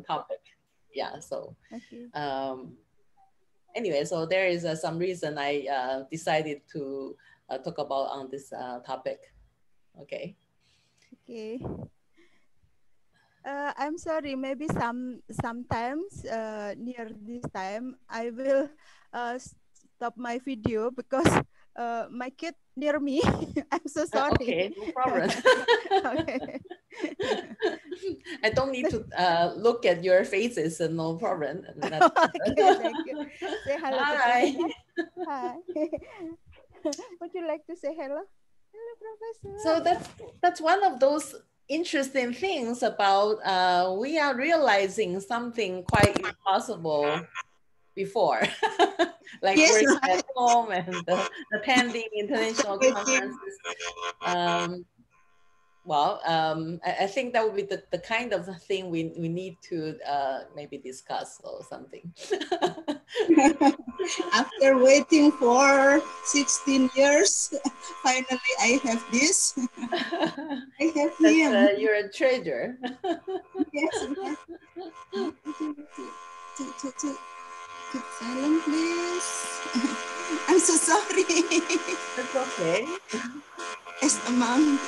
topic. Yeah, so Okay. anyway, so there is some reason I decided to talk about on this topic. Okay. Okay. I'm sorry. Maybe sometimes near this time I will stop my video because my kid near me. I'm so sorry. Okay, no problem. Okay. I don't need to look at your faces, no problem. Okay, thank you. Say hello to Hi. Professor. Hi. Would you like to say hello? Hello, Professor. So that's one of those interesting things about we are realizing something quite impossible before, like Yes, working at right. home and attending international conferences. Um, I think that would be the kind of thing we need to maybe discuss or something. After waiting for 16 years, finally I have this. I have That's, him. you're a treasure. Yes, yes. Keep silent, please. I'm so sorry. That's okay. Yes, mom.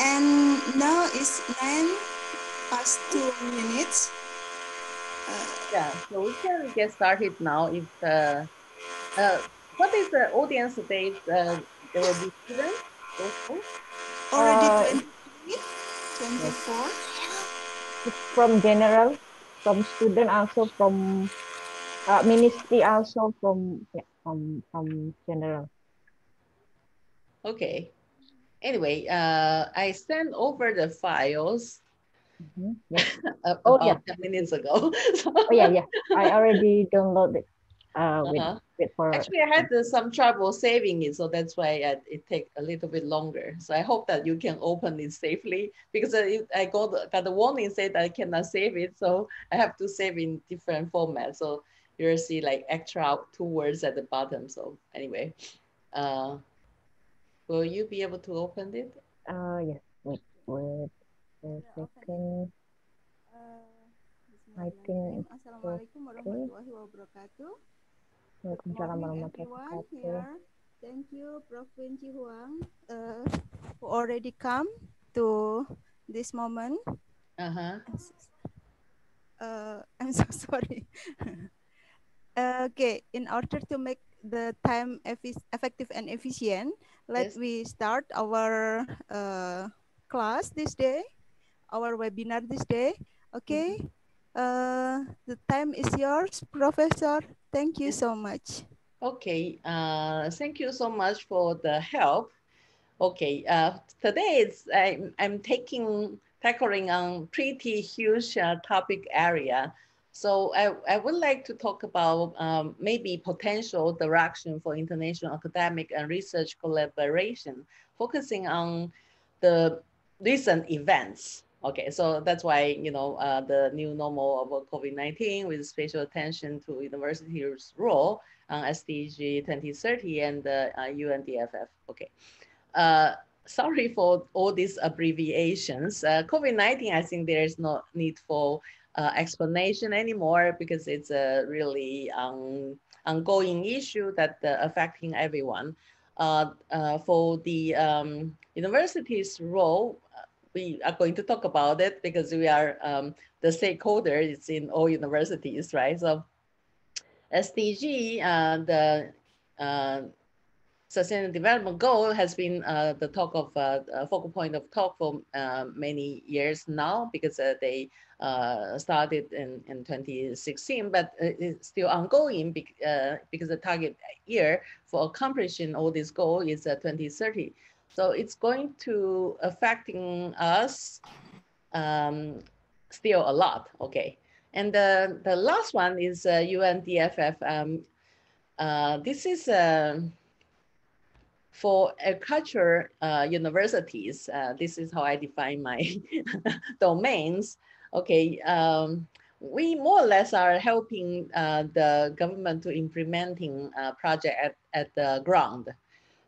And now it's 9 past 2 minutes. Yeah, so we can get started now. If what is the audience today? There will be students also. Already It's 23, Yes. 24. from general, from student, also from ministry, also from from general. Okay. Anyway, I sent over the files Yes. Oh yeah. about 10 minutes ago. Oh yeah, yeah. I already downloaded. Uh-huh. Wait for. Actually, I had some trouble saving it, so that's why it take a little bit longer. So I hope that you can open it safely because I got the warning said I cannot save it, so I have to save in different formats. So you'll see like extra 2 words at the bottom. So anyway, uh, will you be able to open it? Yes. Wait a Yeah, open it. second. I think Bismillahirrahmanirrahim. it's Assalamualaikum okay. warahmatullahi wabarakatuh. Good Waalaikumsalam morning, warahmatullahi everyone wabarakatuh. here. Thank you, Prof. Wen Chi Huang, who already come to this moment. Uh-huh. I'm so sorry. Okay, in order to make the time effective and efficient, let Yes. we start our class this day, our webinar this day. Okay, the time is yours, Professor. Thank you Yes. so much. Okay. Thank you so much for the help. Okay, today I'm tackling on pretty huge topic area. So I would like to talk about maybe potential direction for international academic and research collaboration, focusing on the recent events. Okay, so that's why, the new normal of COVID-19 with special attention to universities' role on SDG 2030 and the UNDFF. Okay. Uh, Sorry for all these abbreviations. COVID-19, I think there is no need for explanation anymore because it's a really ongoing issue that affecting everyone. For the university's role, we are going to talk about it because we are the stakeholder. It's in all universities, right? So SDG, the uh, Sustainable Development Goal has been the talk of focal point of talk for many years now because they started in 2016, but it's still ongoing because the target year for accomplishing all this goal is 2030. So it's going to affecting us still a lot. Okay, and the last one is UNDFF. This is for agriculture universities, this is how I define my domains. Okay, we more or less are helping the government to implementing project at the ground.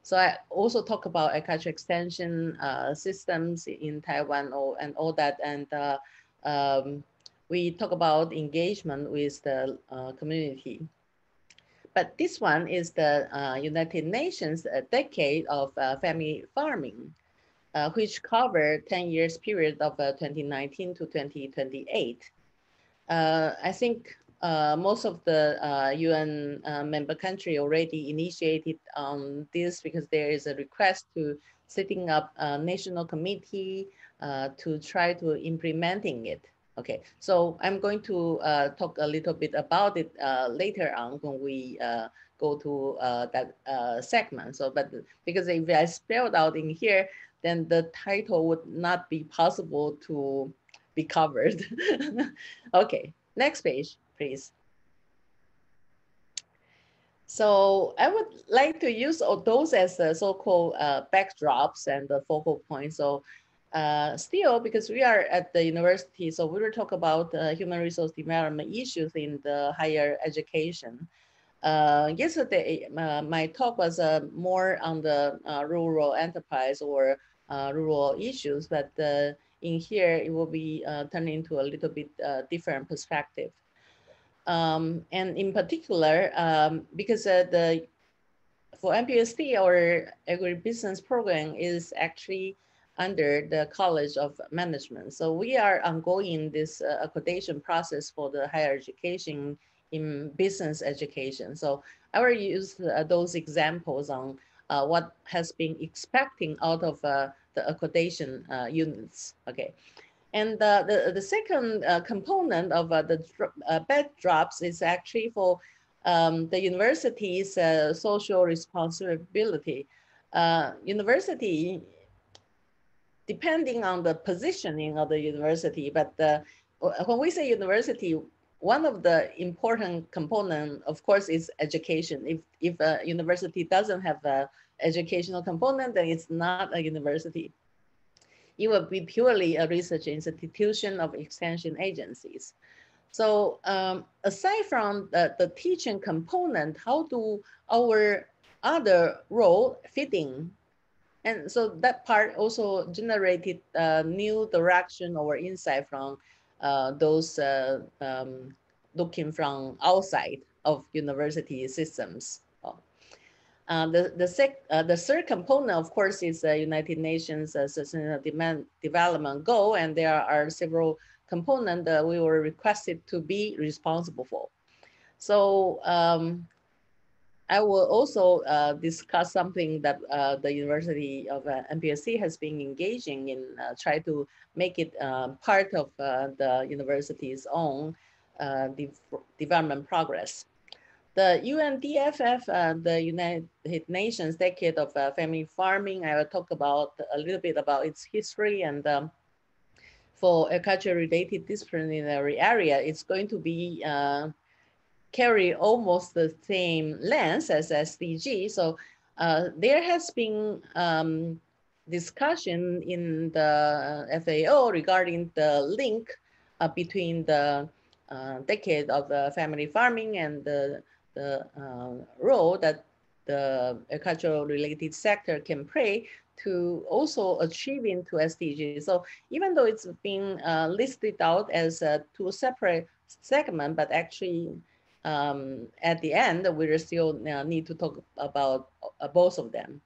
So I also talk about agriculture extension systems in Taiwan and all that. And we talk about engagement with the community. But this one is the United Nations Decade of Family Farming, which covered 10 years period of 2019 to 2028. I think most of the UN member country already initiated this because there is a request to setting up a national committee to try to implementing it. Okay, so I'm going to talk a little bit about it later on when we go to that segment. So, but because if I spelled out in here, then the title would not be possible to be covered. Okay, next page, please. So I would like to use all those as the so-called backdrops and the focal points. So still, because we are at the university, so we will talk about human resource development issues in the higher education. Yesterday, my talk was more on the rural enterprise or rural issues, but in here, it will be turned into a little bit different perspective. And in particular, because for NPUST, our agribusiness program is actually under the College of Management. So we are ongoing this accreditation process for the higher education in business education. So I will use those examples on what has been expecting out of the accreditation units. Okay. And the second component of the backdrops is actually for the university's social responsibility. University, depending on the positioning of the university, but when we say university, one of the important component, of course, is education. If a university doesn't have an educational component, then it's not a university. It will be purely a research institution of extension agencies. So aside from the teaching component, how do our other role fit in? And so that part also generated new direction or insight from those looking from outside of university systems. The third component, of course, is the United Nations Sustainable Development Goal, and there are several components that we were requested to be responsible for. So I will also discuss something that the University of NPUST has been engaging in, try to make it part of the university's own development progress. The UNDFF, the United Nations Decade of Family Farming, I will talk about a little bit about its history, and for agriculture-related disciplinary area, it's going to be carry almost the same length as SDG. So there has been discussion in the FAO regarding the link between the decade of family farming and the role that the agricultural related sector can play to also achieving to SDGs. So even though it's been listed out as two separate segments, but actually at the end, we still need to talk about both of them.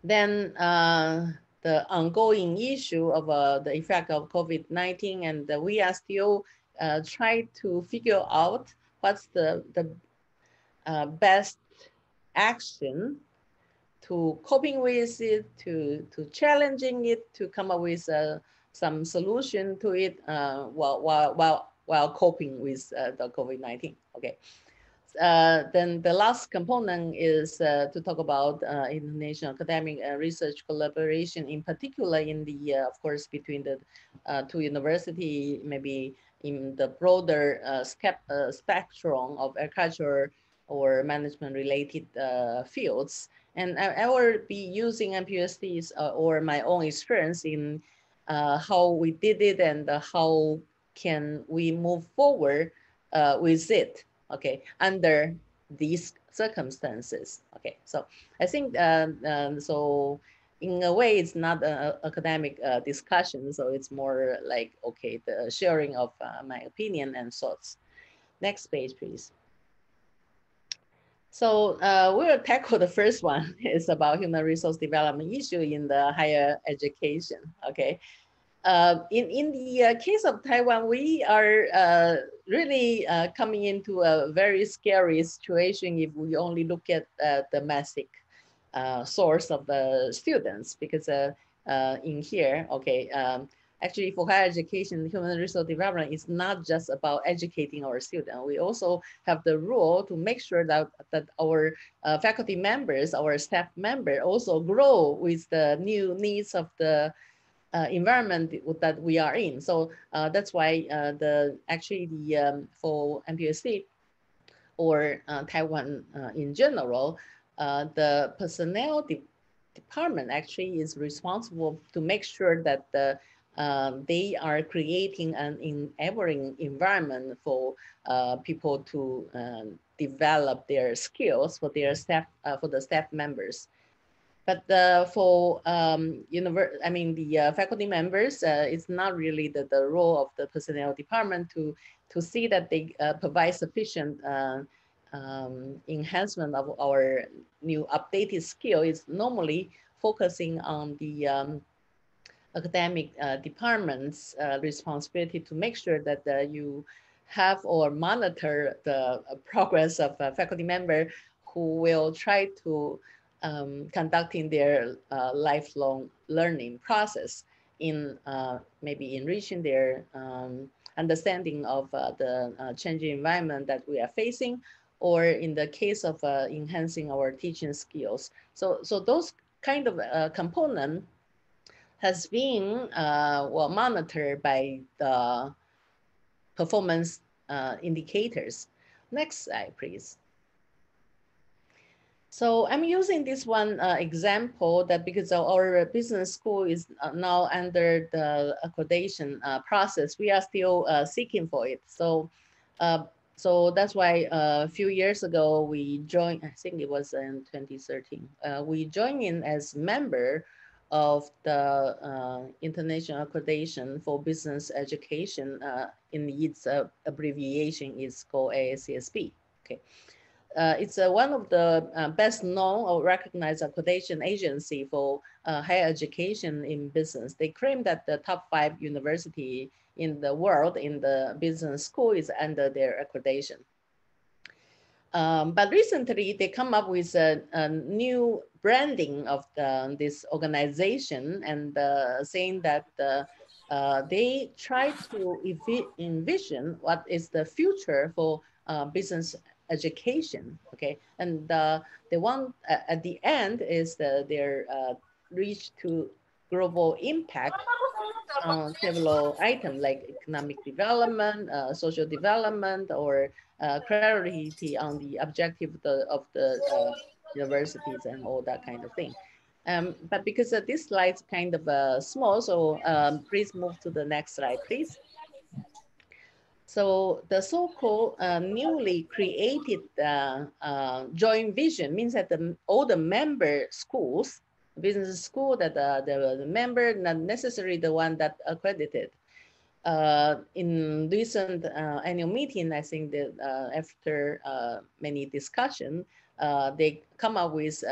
Then the ongoing issue of the effect of COVID-19, and we are still trying to figure out what's the best action to coping with it, to challenging it, to come up with some solution to it while coping with the COVID-19. Okay. Then the last component is to talk about international academic research collaboration, in particular in the, of course, between the two universities, maybe in the broader spectrum of agriculture or management related fields. And I will be using NPUST's or my own experience in how we did it and how can we move forward with it, okay, under these circumstances. Okay, so I think so in a way it's not an academic discussion, so it's more like, okay, the sharing of my opinion and thoughts. Next page, please. So we'll tackle the first one. It's about human resource development issue in the higher education. Okay. In the case of Taiwan, we are really coming into a very scary situation if we only look at the domestic source of the students, because in here, okay, actually for higher education, human resource development is not just about educating our students. We also have the role to make sure that our faculty members, our staff member also grow with the new needs of the environment that we are in. So that's why for NPUST or Taiwan in general, the personnel department actually is responsible to make sure that they are creating an enabling environment for people to develop their skills for their staff, for the staff members. But for the faculty members, it's not really the role of the personnel department to see that they provide sufficient enhancement of our new updated skill. Is normally focusing on the academic department's responsibility to make sure that you have or monitor the progress of a faculty member who will try to conducting their lifelong learning process in maybe enriching their understanding of the changing environment that we are facing, or in the case of enhancing our teaching skills. So those kind of component has been monitored by the performance indicators. Next slide, please. So I'm using this one example that because our business school is now under the accreditation process, we are still seeking for it. So, so that's why a few years ago we joined, I think it was in 2013, we joined in as member of the international accreditation for business education. In its abbreviation is called AACSB. Okay. It's one of the best known or recognized accreditation agency for higher education in business. They claim that the top 5 university in the world in the business school is under their accreditation. But recently they come up with a new branding of this organization, and saying that they try to envision what is the future for business education. Okay, and they want at the end is their reach to global impact on several items like economic development, social development, or clarity on the objective of the universities and all that kind of thing. But because this slide's kind of small, so please move to the next slide, please. So the so-called newly created joint vision means that all the member schools, business school, that the member, not necessarily the one that accredited. In recent annual meeting, I think that after many discussion, they come up with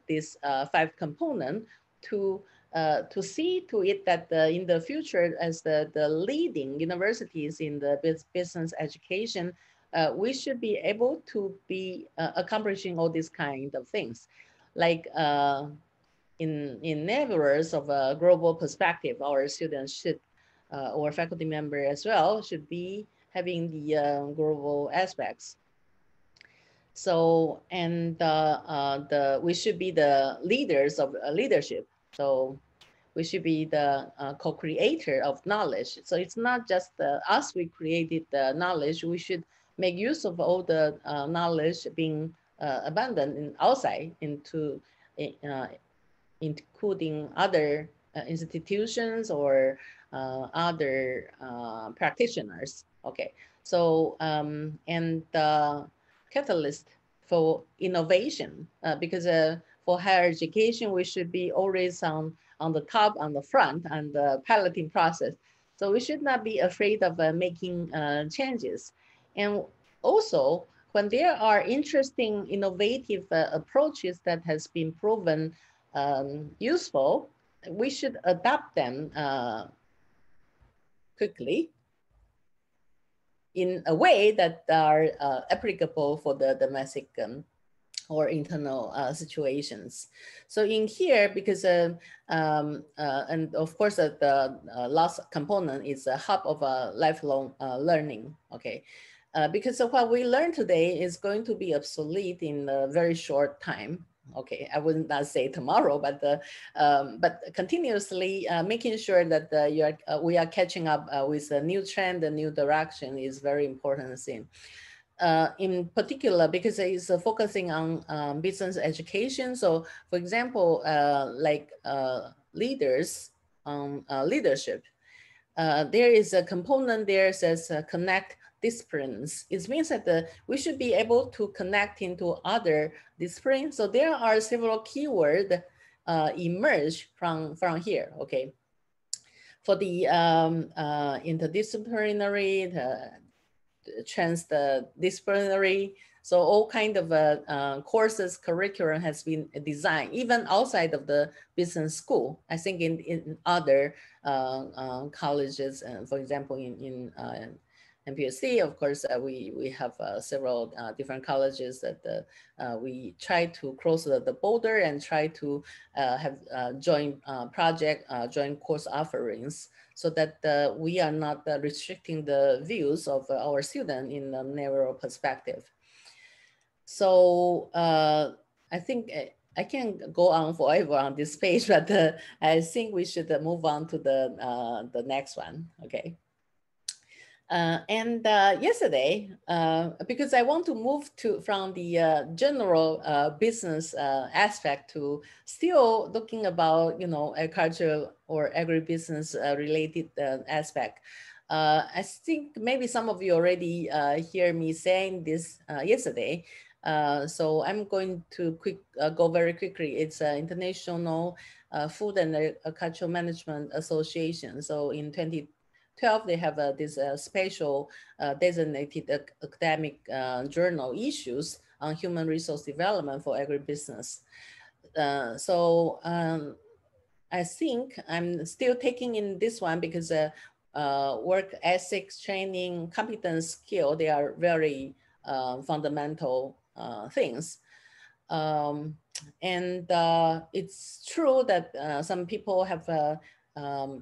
this 5 component to see to it that in the future, as the leading universities in the business education, we should be able to be accomplishing all these kind of things. Like in enablers of a global perspective, our students should, or faculty member as well, should be having the global aspects. So, and we should be the leaders of leadership. So we should be the co-creator of knowledge. So it's not just us, we created the knowledge. We should make use of all the knowledge being abundant in outside into including other institutions or other practitioners. Okay, so and the catalyst for innovation, because for higher education, we should be always on the top, on the front, and the piloting process. So we should not be afraid of making changes. And also, when there are interesting, innovative approaches that has been proven useful, we should adopt them quickly in a way that are applicable for the domestic or internal situations. So in here, because, and of course, the last component is a hub of lifelong learning, okay? Because of what we learned today is going to be obsolete in a very short time. Okay, I would not say tomorrow, but continuously making sure that we are catching up with the new trend, the new direction is very important thing. In particular, because it's focusing on business education. So, for example, like leaders, leadership, there is a component there says connect disciplines. It means that we should be able to connect into other disciplines. So there are several keywords emerge from here, okay? For the interdisciplinary, transdisciplinary, so all kind of courses, curriculum has been designed, even outside of the business school. I think in other colleges, for example, in NPUST, of course, we have several different colleges that we try to cross the border and try to have joint project, joint course offerings, so that we are not restricting the views of our student in a narrow perspective. So I think I can go on forever on this page, but I think we should move on to the next one, okay? And yesterday, because I want to move from the general business aspect to still looking about, agriculture or agribusiness related aspect. I think maybe some of you already hear me saying this yesterday. So I'm going to go very quickly. It's International Food and Agricultural Management Association. So in 2012, they have this special designated academic journal issues on human resource development for agribusiness. So I think I'm still taking in this one because work ethics, training, competence, skill, they are very fundamental things. And it's true that some people have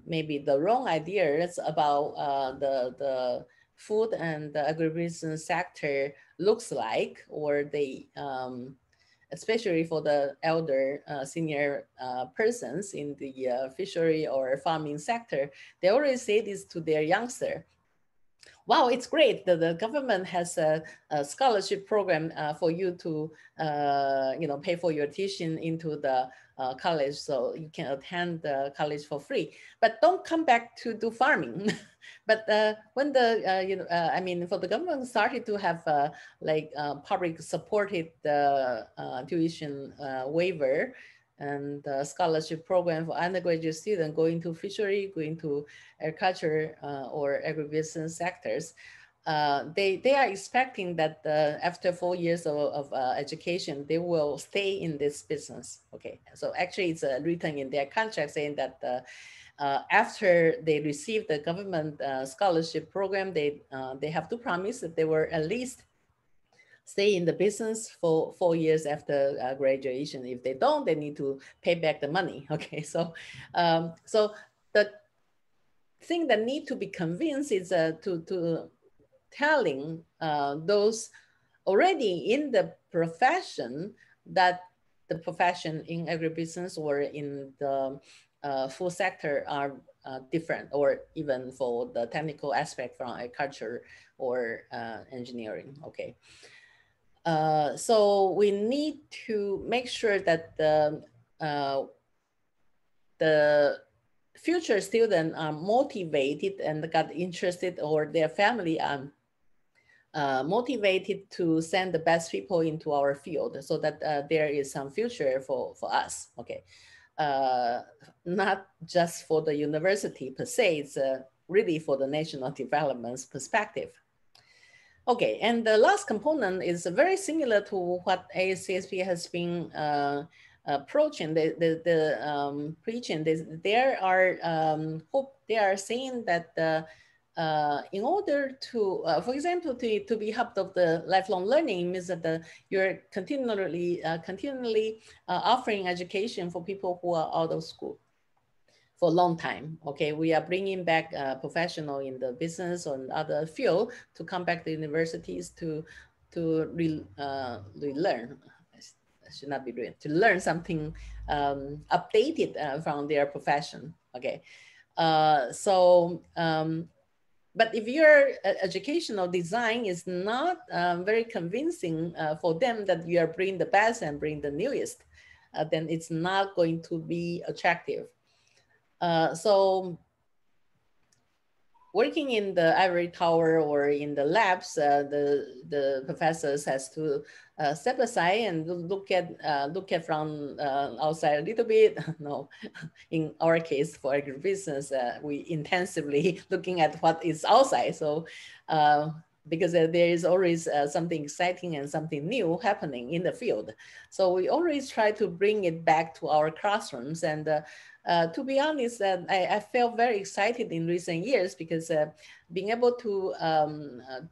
maybe the wrong ideas about the food and the agribusiness sector looks like, or they, especially for the elder senior persons in the fishery or farming sector, they always say this to their youngster. Wow, it's great that the government has a scholarship program for you to, pay for your tuition into the college, so you can attend the college for free. But don't come back to do farming. But when for the government started to have public supported tuition waiver and scholarship program for undergraduate students going to fishery, going to agriculture or agribusiness sectors, they are expecting that after 4 years of education, they will stay in this business. Okay, so actually it's written in their contract saying that after they receive the government scholarship program, they have to promise that they will at least stay in the business for 4 years after graduation. If they don't, they need to pay back the money. Okay, so so the thing that need to be convinced is to telling those already in the profession that the profession in agribusiness or in the food sector are different, or even for the technical aspect from agriculture or engineering. Okay. So we need to make sure that the future students are motivated and got interested, or their family are motivated to send the best people into our field so that there is some future for us, okay? Not just for the university per se, it's really for the national development's perspective. Okay, and the last component is very similar to what ASCSP has been approaching, preaching. They are saying that in order to, for example, to be hub of the lifelong learning means that you're continually offering education for people who are out of school for a long time. Okay, we are bringing back professional in the business or other field to come back to universities to relearn. I should not be doing to learn something updated from their profession. Okay, but if your educational design is not very convincing for them that you are bringing the best and bring the newest, then it's not going to be attractive. So working in the ivory tower or in the labs, the professors has to step aside and look at from outside a little bit. No, in our case for agribusiness, we intensively looking at what is outside. So because there is always something exciting and something new happening in the field. So we always try to bring it back to our classrooms. And to be honest, I felt very excited in recent years because being able to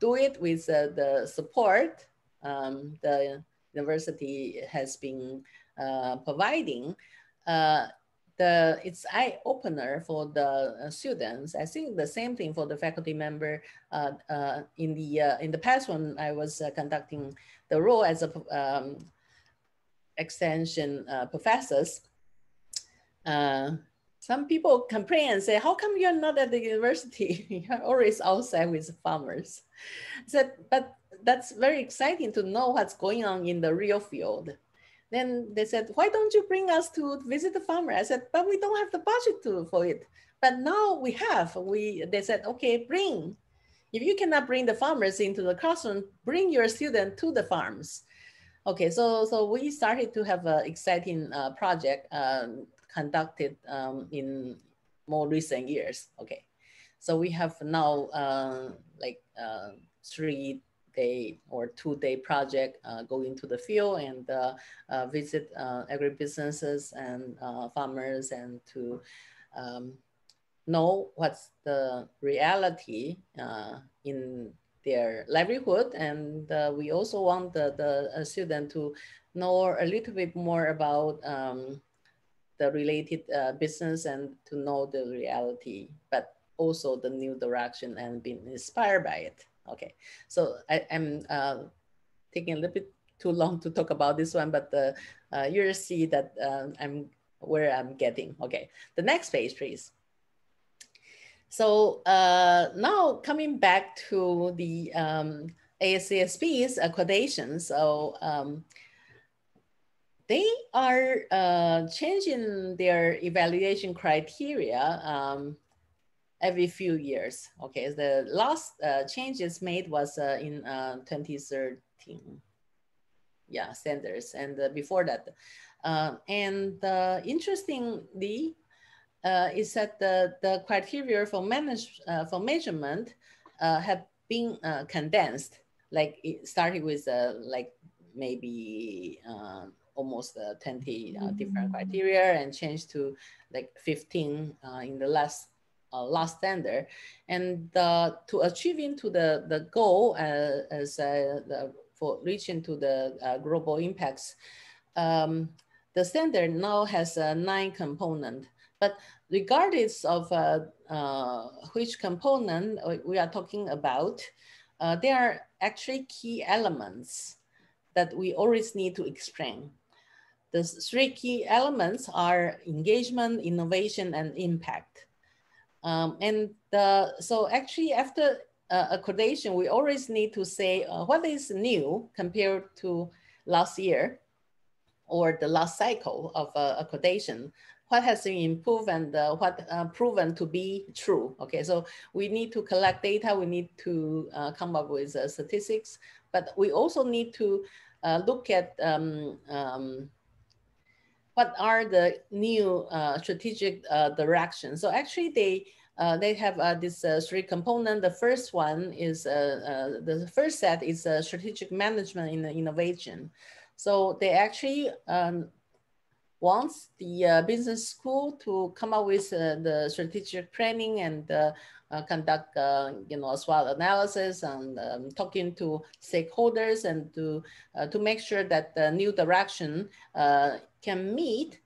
do it with the support the university has been providing, it's eye opener for the students. I think the same thing for the faculty member. In the past when I was conducting the role as a extension professors, some people complain and say, how come you're not at the university? You're always outside with farmers. I said, but that's very exciting to know what's going on in the real field. Then they said, why don't you bring us to visit the farmer? I said, but we don't have the budget for it. But now we have. They said, okay, bring. If you cannot bring the farmers into the classroom, bring your student to the farms. Okay, so we started to have an exciting project conducted in more recent years. Okay, so we have now 3-day or 2-day project going to the field and visit agribusinesses and farmers and to know what's the reality in their livelihood. And we also want the student to know a little bit more about the related business and to know the reality, but also the new direction and being inspired by it. Okay, so I'm taking a little bit too long to talk about this one, but you'll see that I'm getting. Okay, the next page, please. So now coming back to the ASCSP's accreditation. So they are changing their evaluation criteria every few years. Okay, the last changes made was in 2013. Yeah, standards, and before that. And interestingly, is that the criteria for measurement have been condensed. Like it started with like maybe almost 20 different criteria and changed to like 15 in the last standard. And to achieving to the goal for reaching to the global impacts, the standard now has 9 components. But regardless of which component we are talking about, there are actually key elements that we always need to explain. The 3 key elements are engagement, innovation, and impact. So actually after accreditation, we always need to say what is new compared to last year or the last cycle of accreditation. what has been improved and what proven to be true. Okay, so we need to collect data, we need to come up with statistics, but we also need to look at what are the new strategic directions. So actually they have this three components. The first one is, the first set is strategic management in the innovation. So they actually wants the business school to come up with the strategic planning and conduct, SWOT analysis and talking to stakeholders and to make sure that the new direction can meet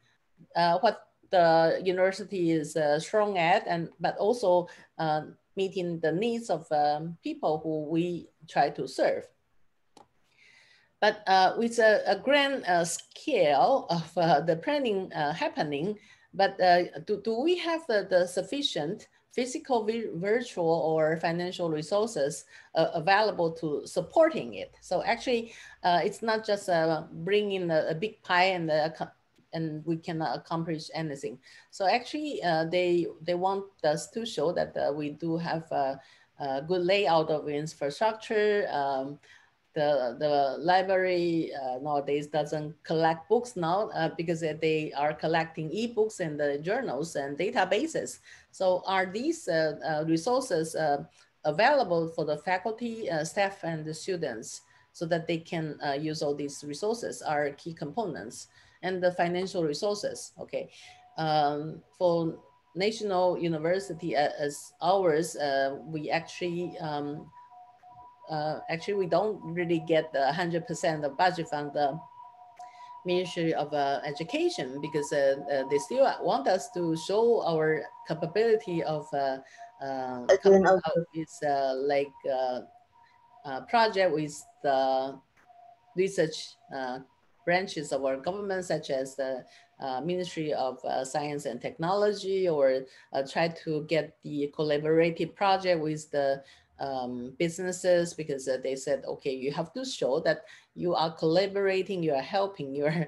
what the university is strong at, but also meeting the needs of people who we try to serve. But with a grand scale of the planning happening, but do we have the sufficient physical, virtual, or financial resources available to supporting it? So actually, it's not just bringing a big pie and we cannot accomplish anything. So actually, they want us to show that we do have a good layout of infrastructure. The library nowadays doesn't collect books now because they are collecting ebooks and the journals and databases. So are these resources available for the faculty, staff, and the students so that they can use all these resources are key components. And the financial resources, okay. For national university as ours, we actually we don't really get the 100% of budget from the Ministry of Education because they still want us to show our capability of coming out with project with the research branches of our government, such as the Ministry of Science and Technology, or try to get the collaborative project with the businesses, because they said, okay, you have to show that you are collaborating, you are helping, you're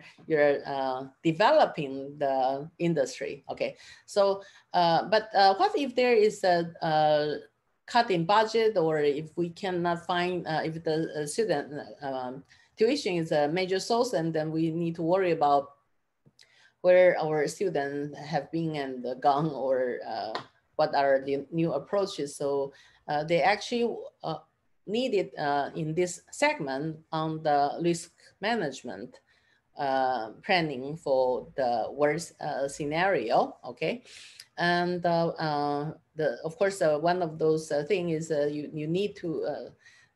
developing the industry. Okay, so but what if there is a cut in budget, or if we cannot find, if the student tuition is a major source, and then we need to worry about where our students have been and gone, or what are the new approaches. So they actually needed in this segment on the risk management planning for the worst scenario, okay? And of course, one of those things is you need to,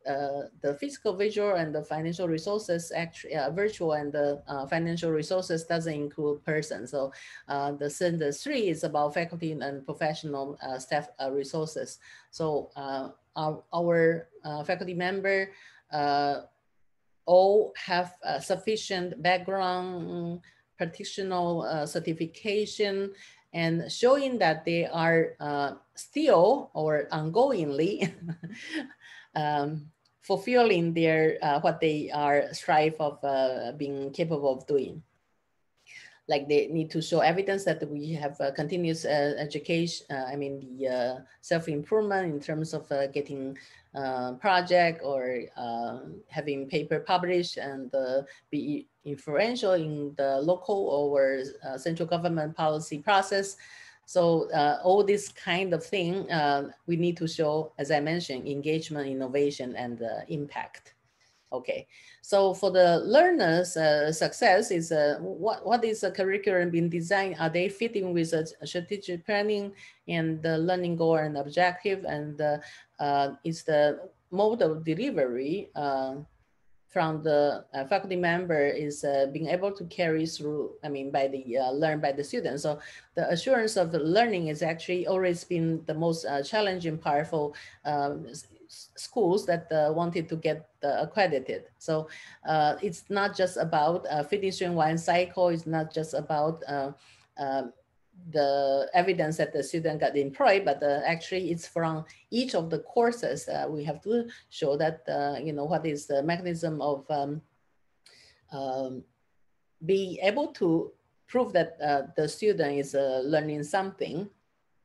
the physical, visual, and the financial resources, actually virtual and the financial resources doesn't include persons. So the three is about faculty and professional staff resources. So our faculty member all have sufficient background, practitioner certification, and showing that they are still or ongoingly fulfilling their what they are strive of being capable of doing. Like they need to show evidence that we have continuous education, the self-improvement in terms of getting project or having paper published and be influential in the local or central government policy process. So all this kind of thing, we need to show, as I mentioned, engagement, innovation, and impact. Okay, so for the learners' success is what is the curriculum being designed? Are they fitting with a strategic planning and the learning goal and objective? And is the mode of delivery from the faculty member is being able to carry through, by the learned by the students. So the assurance of the learning is actually always been the most challenging part for schools that wanted to get accredited. So it's not just about finishing one cycle. It's not just about the evidence that the student got employed, but actually it's from each of the courses. We have to show that, what is the mechanism of being able to prove that the student is learning something,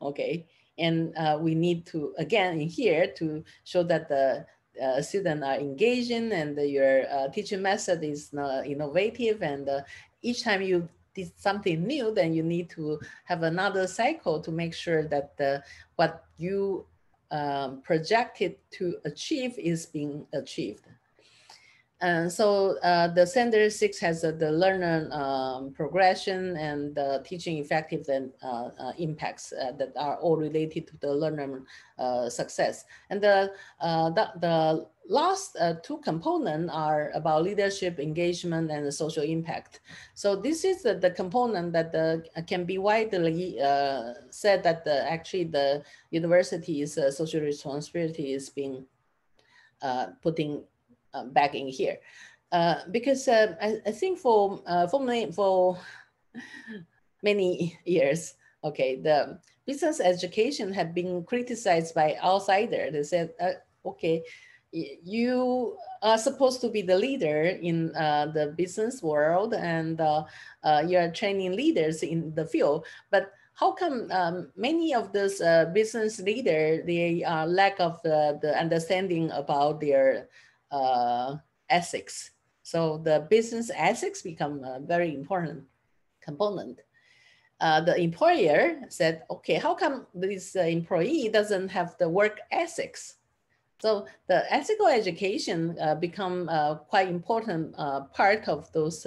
okay? And we need to, again, in here to show that the students are engaging and your teaching method is innovative, and each time you did something new, then you need to have another cycle to make sure that what you projected to achieve is being achieved. And so the Center 6 has the learner progression and teaching effective and impacts that are all related to the learner success. And the last two components are about leadership, engagement, and the social impact. So this is the component that can be widely said that actually the university's social responsibility is being putting back in here, because I think for many years, okay, the business education had been criticized by outsiders. They said, okay, you are supposed to be the leader in the business world, and you are training leaders in the field, but how come many of those business leaders, they lack of the understanding about their ethics? So the business ethics become a very important component. The employer said, okay, how come this employee doesn't have the work ethics? So the ethical education become quite important part of those.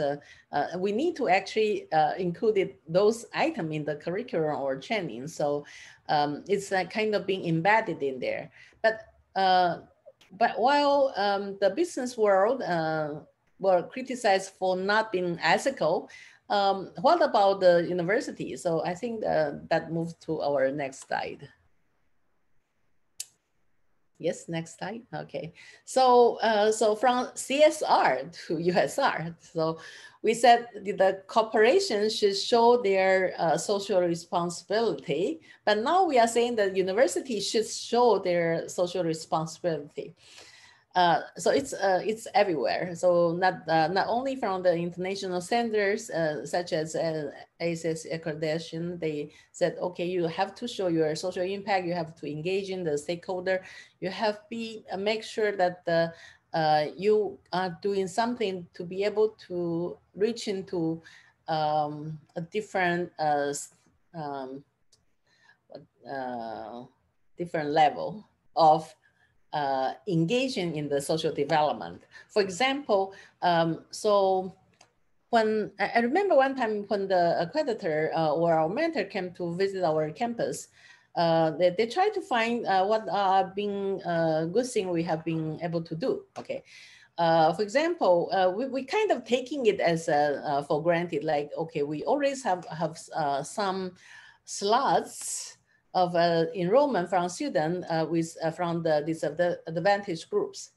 We need to actually include those items in the curriculum or training. So it's kind of being embedded in there. But while the business world were criticized for not being ethical, what about the university? So I think that moves to our next slide. Yes, next slide. Okay, so so from CSR to USR, so we said the corporations should show their social responsibility, but now we are saying that universities should show their social responsibility. So it's everywhere. So not only from the international centers such as ACS accreditation, they said, okay, you have to show your social impact. You have to engage in the stakeholder. You have to make sure that you are doing something to be able to reach into a different different level of engaging in the social development. For example, so when I remember one time when the accreditor or our mentor came to visit our campus, they tried to find what are being good thing we have been able to do. Okay. For example, we kind of taking it as for granted, like, okay, we always have some slots of enrollment from students from the disadvantaged groups,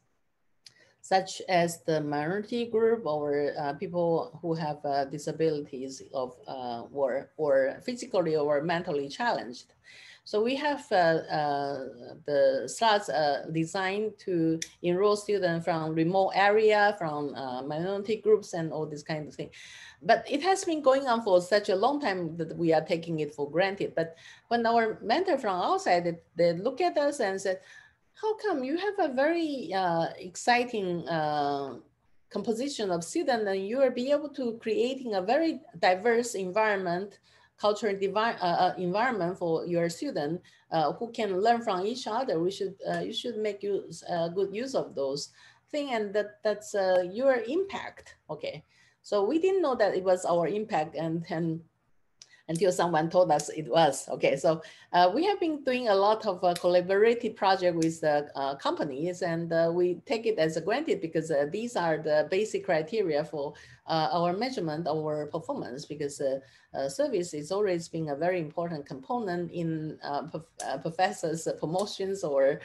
such as the minority group or people who have disabilities of or physically or mentally challenged. So we have the slots designed to enroll students from remote area, from minority groups and all this kind of thing. But it has been going on for such a long time that we are taking it for granted. But when our mentor from outside, they look at us and said, how come you have a very exciting composition of students and you will be able to creating a very diverse environment, cultural environment for your student who can learn from each other. You should make good use of those things, and that's your impact. Okay, so we didn't know that it was our impact, and until someone told us it was. Okay, so we have been doing a lot of collaborative project with companies, and we take it as a granted because these are the basic criteria for our measurement, our performance, because service is always been a very important component in professors' promotions or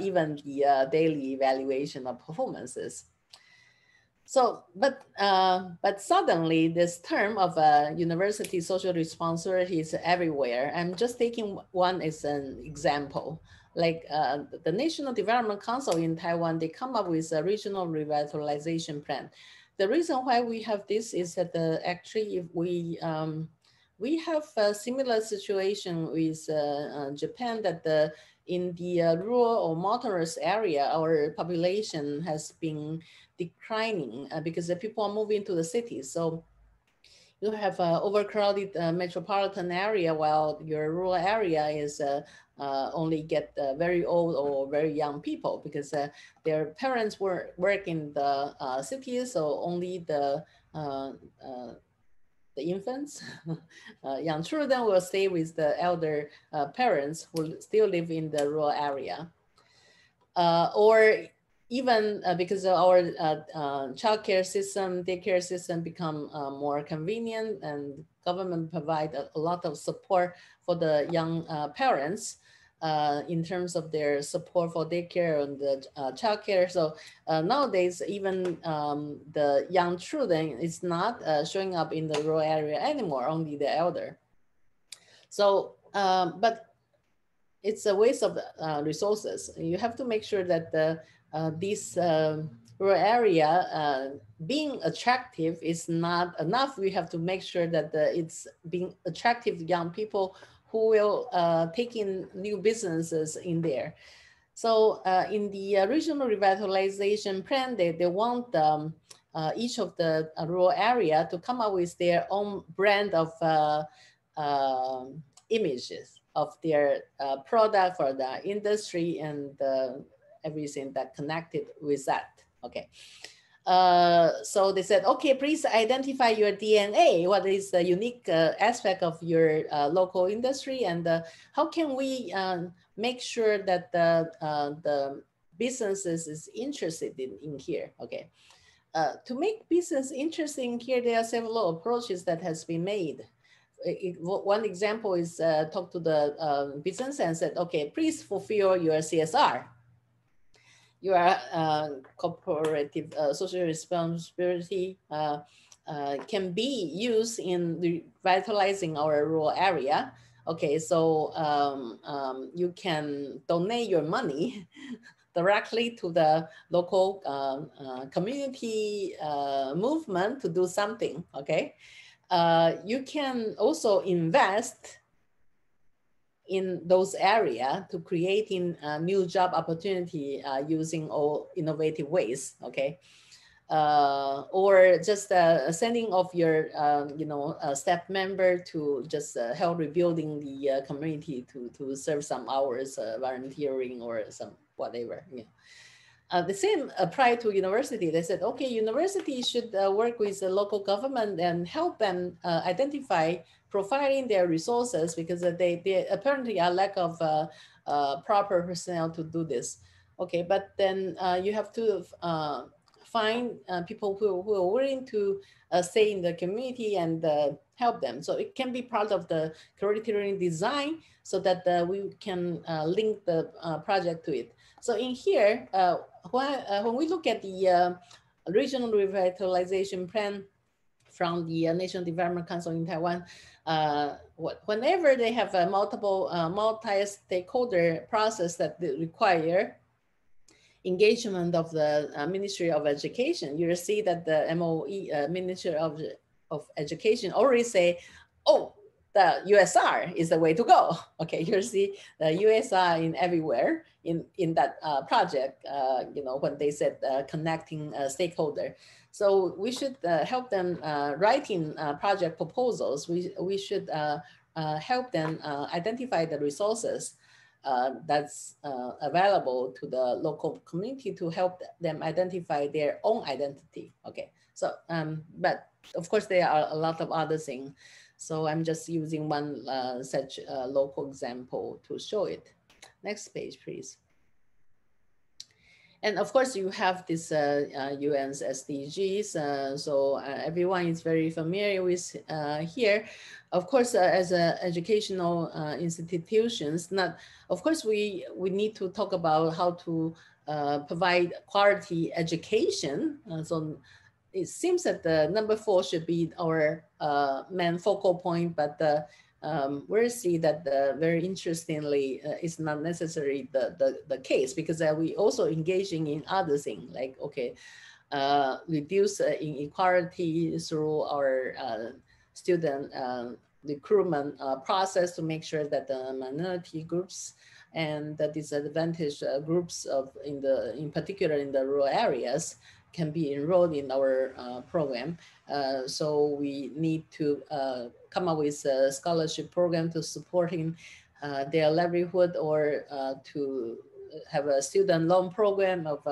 even the daily evaluation of performances. So, but suddenly this term of university social responsibility is everywhere. I'm just taking one as an example. Like the National Development Council in Taiwan, they come up with a regional revitalization plan. the reason why we have this is that actually if we have a similar situation with Japan, that in the rural or mountainous area, our population has been declining because the people are moving to the cities. So you have an overcrowded metropolitan area, while your rural area is only get very old or very young people, because their parents work in the cities, so only the infants, young children will stay with the elder parents who still live in the rural area. Or even because our childcare system, daycare system become more convenient, and government provide a lot of support for the young parents in terms of their support for daycare and the childcare. So nowadays, even the young children is not showing up in the rural area anymore, only the elder. So, but it's a waste of resources. You have to make sure that this rural area being attractive is not enough. We have to make sure that it's being attractive to young people who will take in new businesses in there. So in the regional revitalization plan, they want each of the rural area to come up with their own brand of images of their product for the industry and everything that connected with that. Okay. So they said, okay, please identify your DNA. What is the unique aspect of your local industry, and how can we make sure that the businesses is interested in here? Okay. To make business interesting here, there are several approaches that has been made. One example is talk to the business and said, okay, please fulfill your CSR. Your cooperative social responsibility can be used in revitalizing our rural area. Okay, so you can donate your money directly to the local community movement to do something, okay? You can also invest in those areas to creating new job opportunity using all innovative ways, okay? Or just sending off your, staff member to just help rebuilding the community to serve some hours volunteering or some whatever. Yeah. The same apply to university. They said, okay, university should work with the local government and help them identify providing their resources, because they apparently are lack of proper personnel to do this. Okay, but then you have to find people who are willing to stay in the community and help them. So it can be part of the curriculum design so that we can link the project to it. So in here, when we look at the regional revitalization plan from the National Development Council in Taiwan, whenever they have a multi-stakeholder process that they require engagement of the Ministry of Education, you'll see that the MOE, Ministry of Education, already say, oh, the USR is the way to go. Okay, you'll see the USR in everywhere in that project, when they said connecting stakeholder. So we should help them writing project proposals. We should help them identify the resources that's available to the local community to help them identify their own identity. Okay, so, but of course there are a lot of other things. So I'm just using one such local example to show it. Next page, please. And of course, you have this UN's SDGs. So everyone is very familiar with here. Of course, as educational institutions, of course, we need to talk about how to provide quality education. So it seems that the number 4 should be our main focal point, but we'll see that very interestingly, it's not necessarily the case, because we also engaging in other things like, okay, reduce inequality through our student recruitment process to make sure that the minority groups and the disadvantaged groups in particular in the rural areas can be enrolled in our program. So we need to come up with a scholarship program to supporting their livelihood, or to have a student loan program, of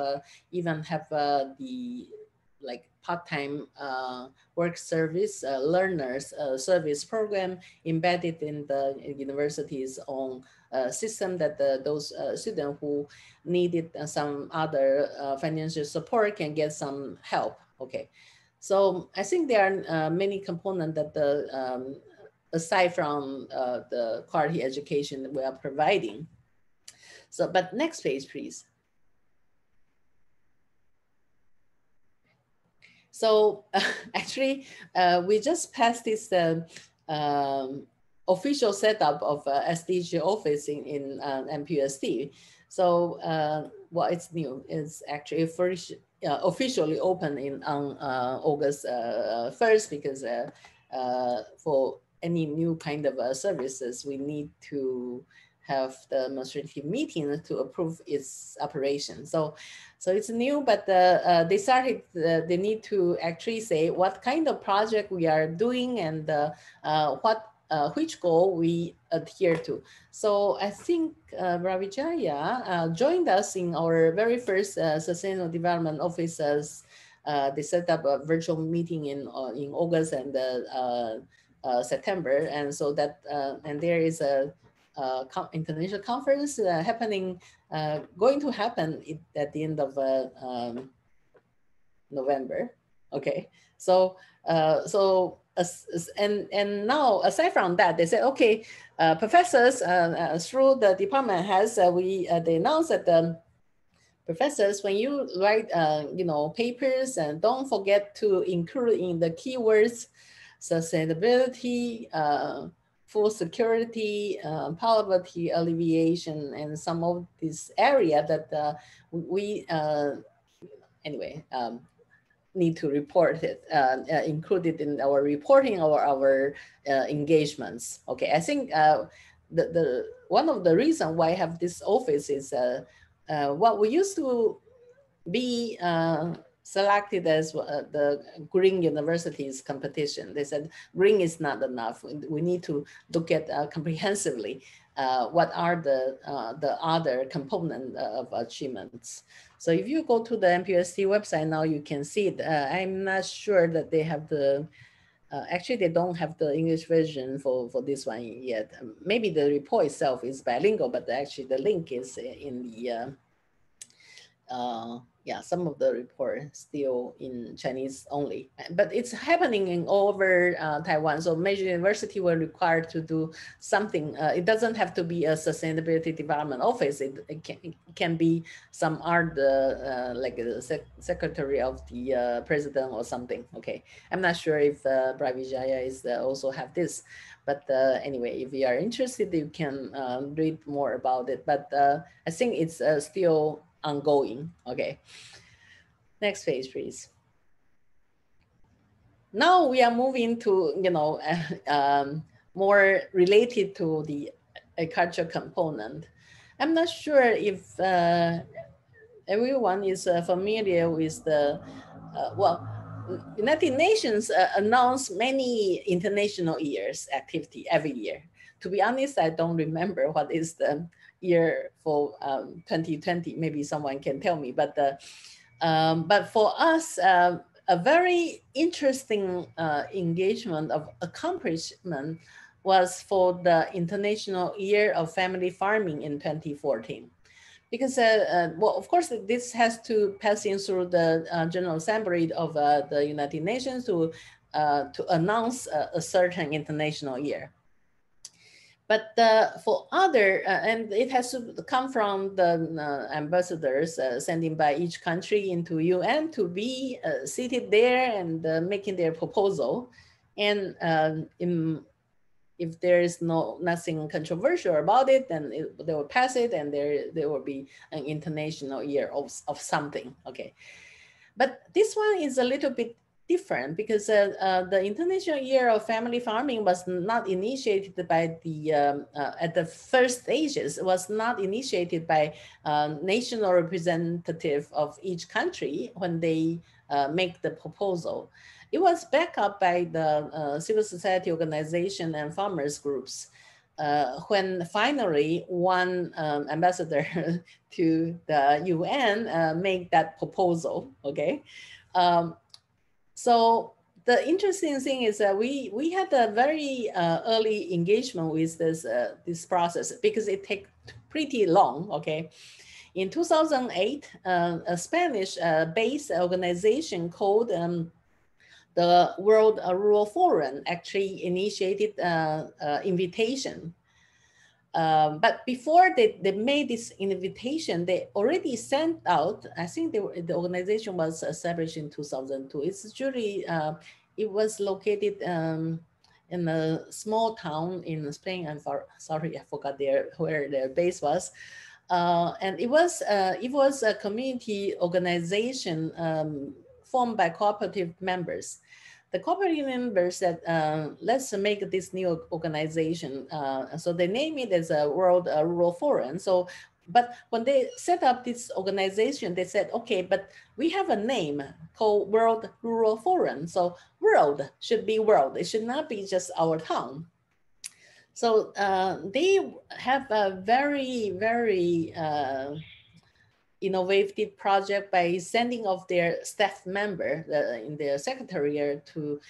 even have the like part-time work service learners service program embedded in the university's own system, that those students who needed some other financial support can get some help. Okay, so I think there are many components that the aside from the quality education that we are providing. So, but next page, please. So actually, we just passed this official setup of SDG office in NPUST. So what it's new is actually first officially open on August 1st, because for any new kind of services, we need to have the administrative meeting to approve its operation. So it's new, but they started, they need to actually say what kind of project we are doing and which goal we adhere to. So I think Brawijaya joined us in our very first Sustainable Development Officers. They set up a virtual meeting in August and September, and so that and there is a international conference happening, going to happen at the end of November. Okay, so and now aside from that, they said, okay, professors through the department heads, they announced that the professors, when you write papers, and don't forget to include in the keywords sustainability, food security, poverty alleviation, and some of this area that we anyway need to report it, included in our reporting or our engagements. Okay, I think the one of the reasons why I have this office is what we used to be selected as the Green Universities competition. They said green is not enough. We need to look at comprehensively what are the other components of achievements. So if you go to the NPUST website now, you can see it. I'm not sure that they have the, actually they don't have the English version for this one yet. Maybe the report itself is bilingual, but actually the link is in the, yeah, some of the report still in Chinese only, but it's happening in all over Taiwan. So major university were required to do something. It doesn't have to be a sustainability development office. It can be some art, like a secretary of the president or something. Okay, I'm not sure if Brawijaya is also have this, but anyway, if you are interested, you can read more about it. But I think it's still ongoing. Okay, next page, please. Now we are moving to, more related to the agriculture component. I'm not sure if everyone is familiar with the, well, United Nations announce many international years activity every year. To be honest, I don't remember what is the year for 2020. Maybe someone can tell me, but for us, a very interesting engagement of accomplishment was for the International Year of Family Farming in 2014. Because, well, of course, this has to pass in through the General Assembly of the United Nations to announce a certain international year. But for other, and it has to come from the ambassadors sending by each country into UN to be seated there and making their proposal. And if there is nothing controversial about it, then they will pass it, and there will be an international year of something. Okay. But this one is a little bit different because the International Year of Family Farming was not initiated by the, at the first stages, it was not initiated by national representative of each country when they make the proposal. It was backed up by the civil society organization and farmers groups. When finally one ambassador to the UN made that proposal, okay? So the interesting thing is that we had a very early engagement with this process because it takes pretty long, okay? In 2008, a Spanish-based organization called the World Rural Forum actually initiated invitation. But before they made this invitation, they already sent out, I think the organization was established in 2002. It's usually, it was located in a small town in Spain. I'm sorry, I forgot where their base was. And it was a community organization formed by cooperative members. The cooperative members said, let's make this new organization. So they named it as a World Rural Forum. So, but when they set up this organization, they said, okay, but we have a name called World Rural Forum. So world should be world. It should not be just our town. So they have a very, very innovative project by sending off their staff member in their secretariat to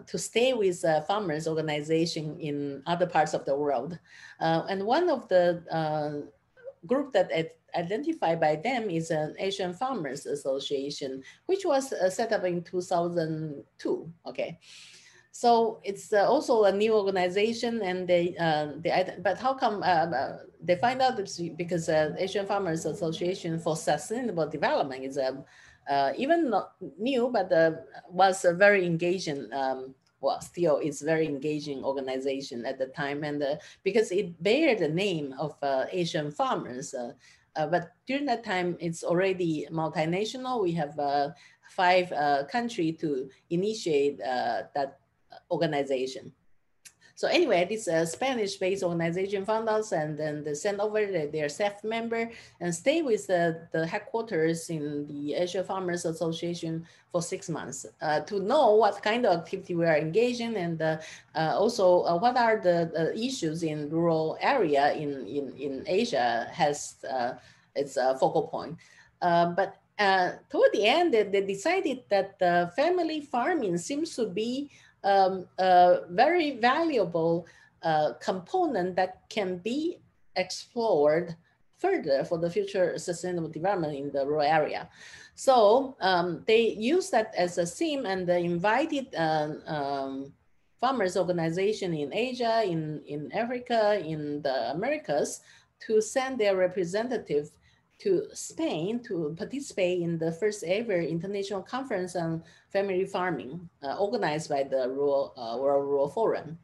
stay with farmers organization in other parts of the world. And one of the group that identified by them is an Asian Farmers Association, which was set up in 2002, okay? So it's also a new organization, and but how come they find out? It's because Asian Farmers Association for Sustainable Development is even not new, but was a very engaging. Well, still it's very engaging organization at the time, and because it bear the name of Asian farmers. But during that time, it's already multinational. We have 5 countries to initiate that organization. So anyway, this Spanish-based organization found us, and then they sent over their staff member and stay with the headquarters in the Asia Farmers Association for 6 months to know what kind of activity we are engaging, and also what are the issues in rural area in Asia has its focal point. But toward the end, they decided that family farming seems to be a very valuable component that can be explored further for the future sustainable development in the rural area. So they used that as a theme, and they invited farmers organization in Asia, in Africa, in the Americas to send their representative to Spain to participate in the first ever international conference on family farming organized by the World Rural Forum.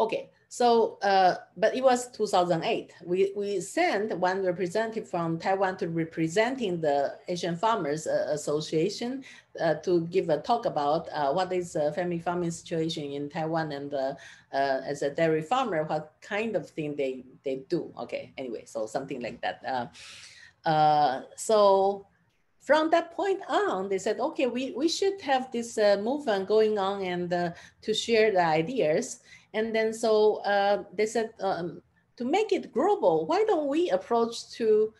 Okay, so, but it was 2008. We sent one representative from Taiwan to representing the Asian Farmers Association to give a talk about what is family farming situation in Taiwan, and as a dairy farmer, what kind of thing they do. Okay, anyway, so something like that. So from that point on, they said, okay, we should have this movement going on, and to share the ideas. And then so they said, to make it global, why don't we approach to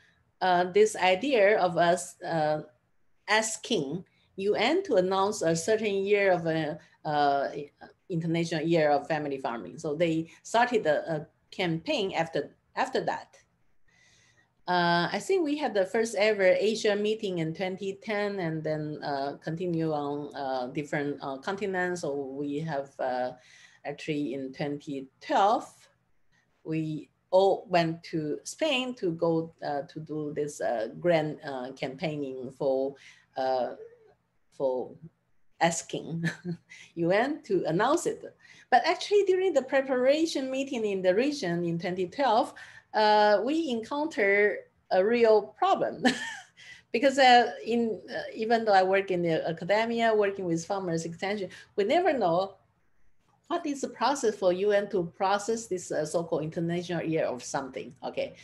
this idea of us asking UN to announce a certain year of International Year of Family Farming. So they started a campaign after that. I think we had the first ever Asia meeting in 2010, and then continue on different continents. So we have actually in 2012, we all went to Spain to go to do this grand campaigning for asking UN to announce it. But actually during the preparation meeting in the region in 2012, we encountered a real problem because even though I work in the academia, working with farmers extension, we never know what is the process for UN to process this so-called International Year of something, okay?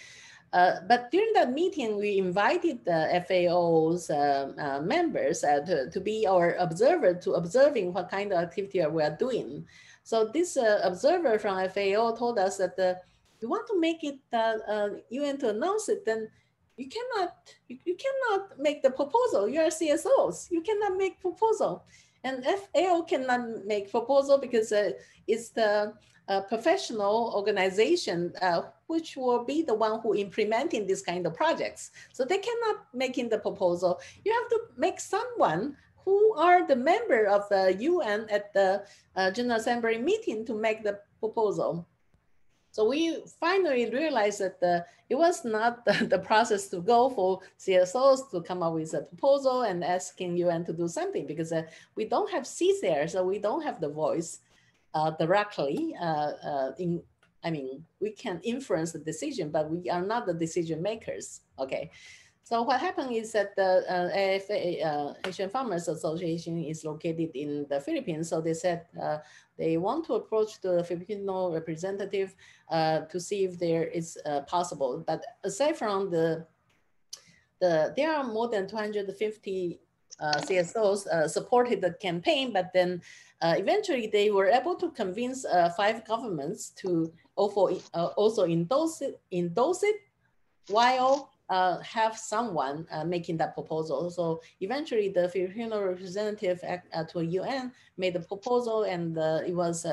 But during that meeting, we invited the FAO's members to be our observer, to observing what kind of activity we are doing. So this observer from FAO told us that you want to make it UN to announce it, then you cannot make the proposal. You are CSOs. You cannot make proposal. And FAO cannot make proposal because it's the professional organization which will be the one who implementing this kind of projects. So they cannot make in the proposal. You have to make someone who are the member of the UN at the General Assembly meeting to make the proposal. So we finally realized that it was not the process to go for CSOs to come up with a proposal and asking UN to do something, because we don't have seats there, so we don't have the voice directly. I mean, we can influence the decision, but we are not the decision makers, okay? So what happened is that the AFA, Asian Farmers Association, is located in the Philippines. So they said they want to approach the Filipino representative to see if there is possible. But aside from there are more than 250 CSOs supported the campaign, but then eventually they were able to convince 5 governments to also endorse it while have someone making that proposal. So eventually the Filipino representative to UN made the proposal, and it was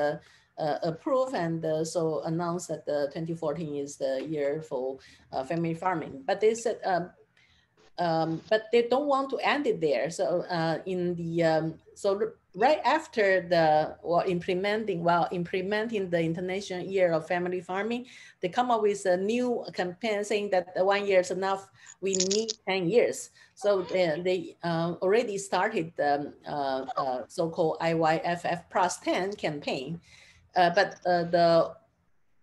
approved, and so announced that 2014 is the year for family farming. But they said, but they don't want to end it there. So right after while implementing the International Year of Family Farming, they come up with a new campaign saying that 1 year is enough. We need 10 years. So they already started the so-called IYFF plus 10 campaign. But the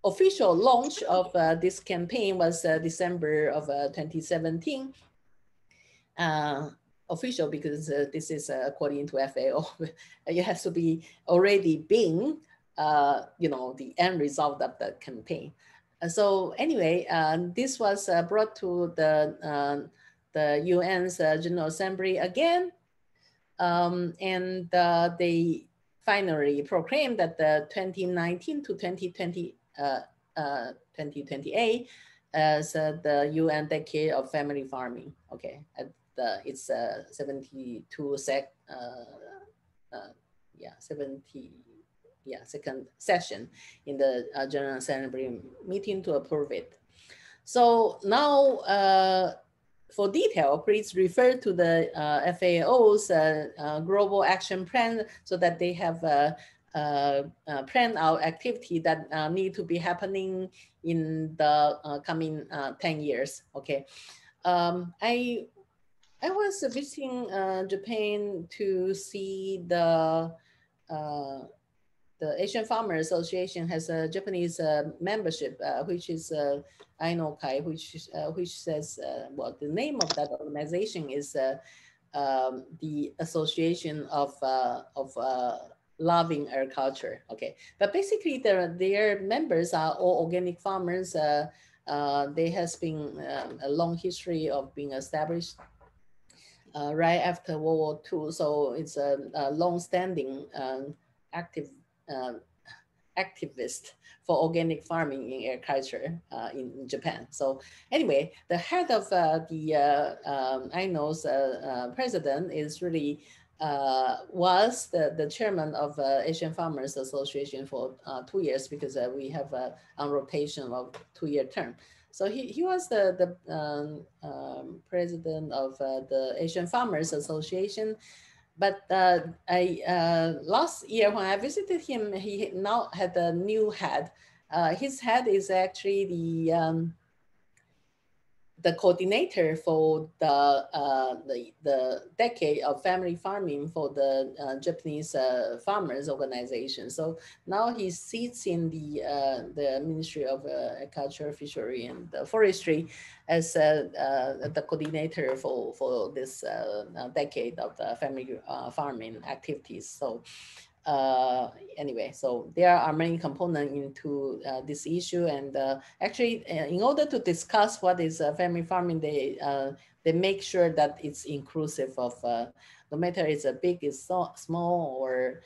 official launch of this campaign was December of 2017. Official, because this is according to FAO, it has to be already being, the end result of the campaign. So anyway, this was brought to the UN's General Assembly again, and they finally proclaimed that the 2019 to 2028 as the UN Decade of Family Farming. Okay. It's 72 second session in the General Assembly meeting to approve it. So now for detail, please refer to the FAO's Global Action Plan, so that they have planned out activity that need to be happening in the coming 10 years. Okay. I was visiting Japan to see the Asian Farmers Association has a Japanese membership, which is Ainokai, which says, well, the name of that organization is the Association of Loving Agriculture. Okay, but basically their members are all organic farmers. There has been a long history of being established right after World War II. So it's a long-standing activist for organic farming in agriculture in Japan. So anyway, the head of the INO's president is really was the chairman of Asian Farmers Association for 2 years, because we have on rotation of 2-year term. So he was the president of the Asian Farmers Association. But last year when I visited him, he now had a new head. His head is actually the coordinator for the decade of family farming for the Japanese farmers organization. So now he sits in the Ministry of Agriculture, Fishery, and Forestry as the coordinator for this decade of family farming activities. So anyway, so there are many components into this issue, and actually, in order to discuss what is family farming, they make sure that it's inclusive of no matter it's a big, it's small, or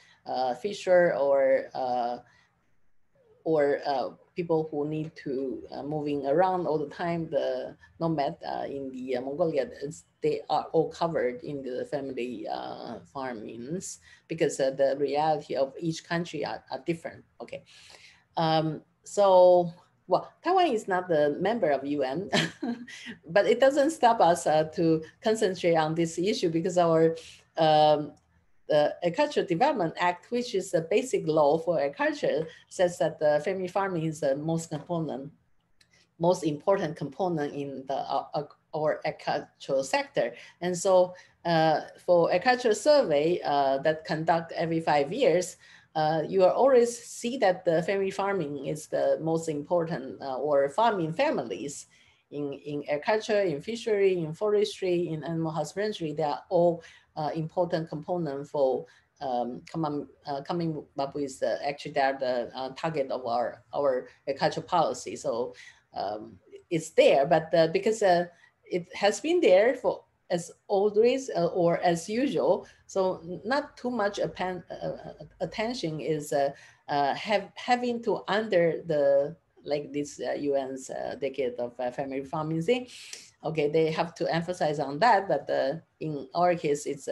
fisher, or people who need to moving around all the time, the nomad in the Mongolia, they are all covered in the family farmings, because the reality of each country are different. Okay, so well, Taiwan is not the member of UN, but it doesn't stop us to concentrate on this issue, because our the Agricultural Development Act, which is the basic law for agriculture, says that the family farming is the most important component in our agricultural sector. And so for agricultural survey that conduct every 5 years, you will always see that the family farming is the most important, or farming families in agriculture, in fishery, in forestry, in animal husbandry. They are all important component for coming up with actually they're the target of our agricultural policy. So it's there, but because it has been there for as always or as usual, so not too much attention is having to under the like this UN's decade of family farming thing. Okay, they have to emphasize on that, but in our case, it's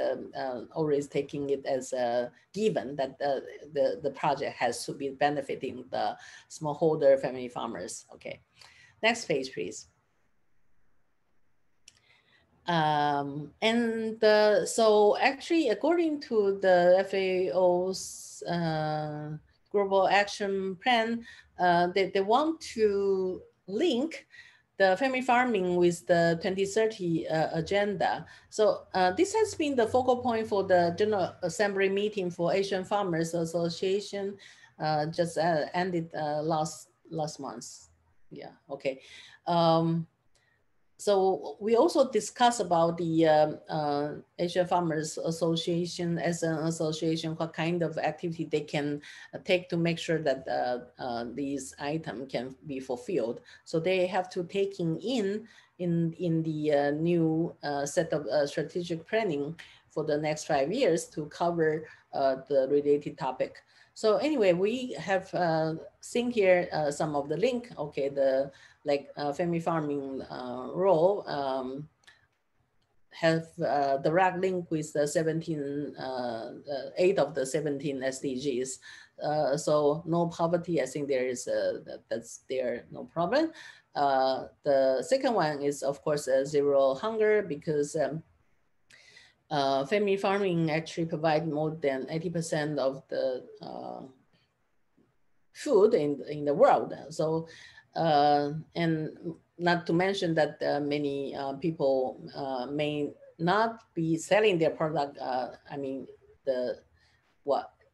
always taking it as a given that the project has to be benefiting the smallholder family farmers. Okay, next page, please. So actually, according to the FAO's Global Action Plan, they want to link the family farming with the 2030 agenda. So this has been the focal point for the General Assembly meeting for Asian Farmers Association, just ended last month. Yeah, okay. So we also discuss about the Asian Farmers Association as an association, what kind of activity they can take to make sure that these items can be fulfilled. So they have to take in the new set of strategic planning for the next 5 years to cover the related topic. So anyway, we have seen here some of the link. Okay, the family farming role have direct link with the 8 of the 17 SDGs. So no poverty, I think there is that's there, no problem. The second one is of course zero hunger, because family farming actually provide more than 80% of the food in the world. So and not to mention that many people may not be selling their product. I mean,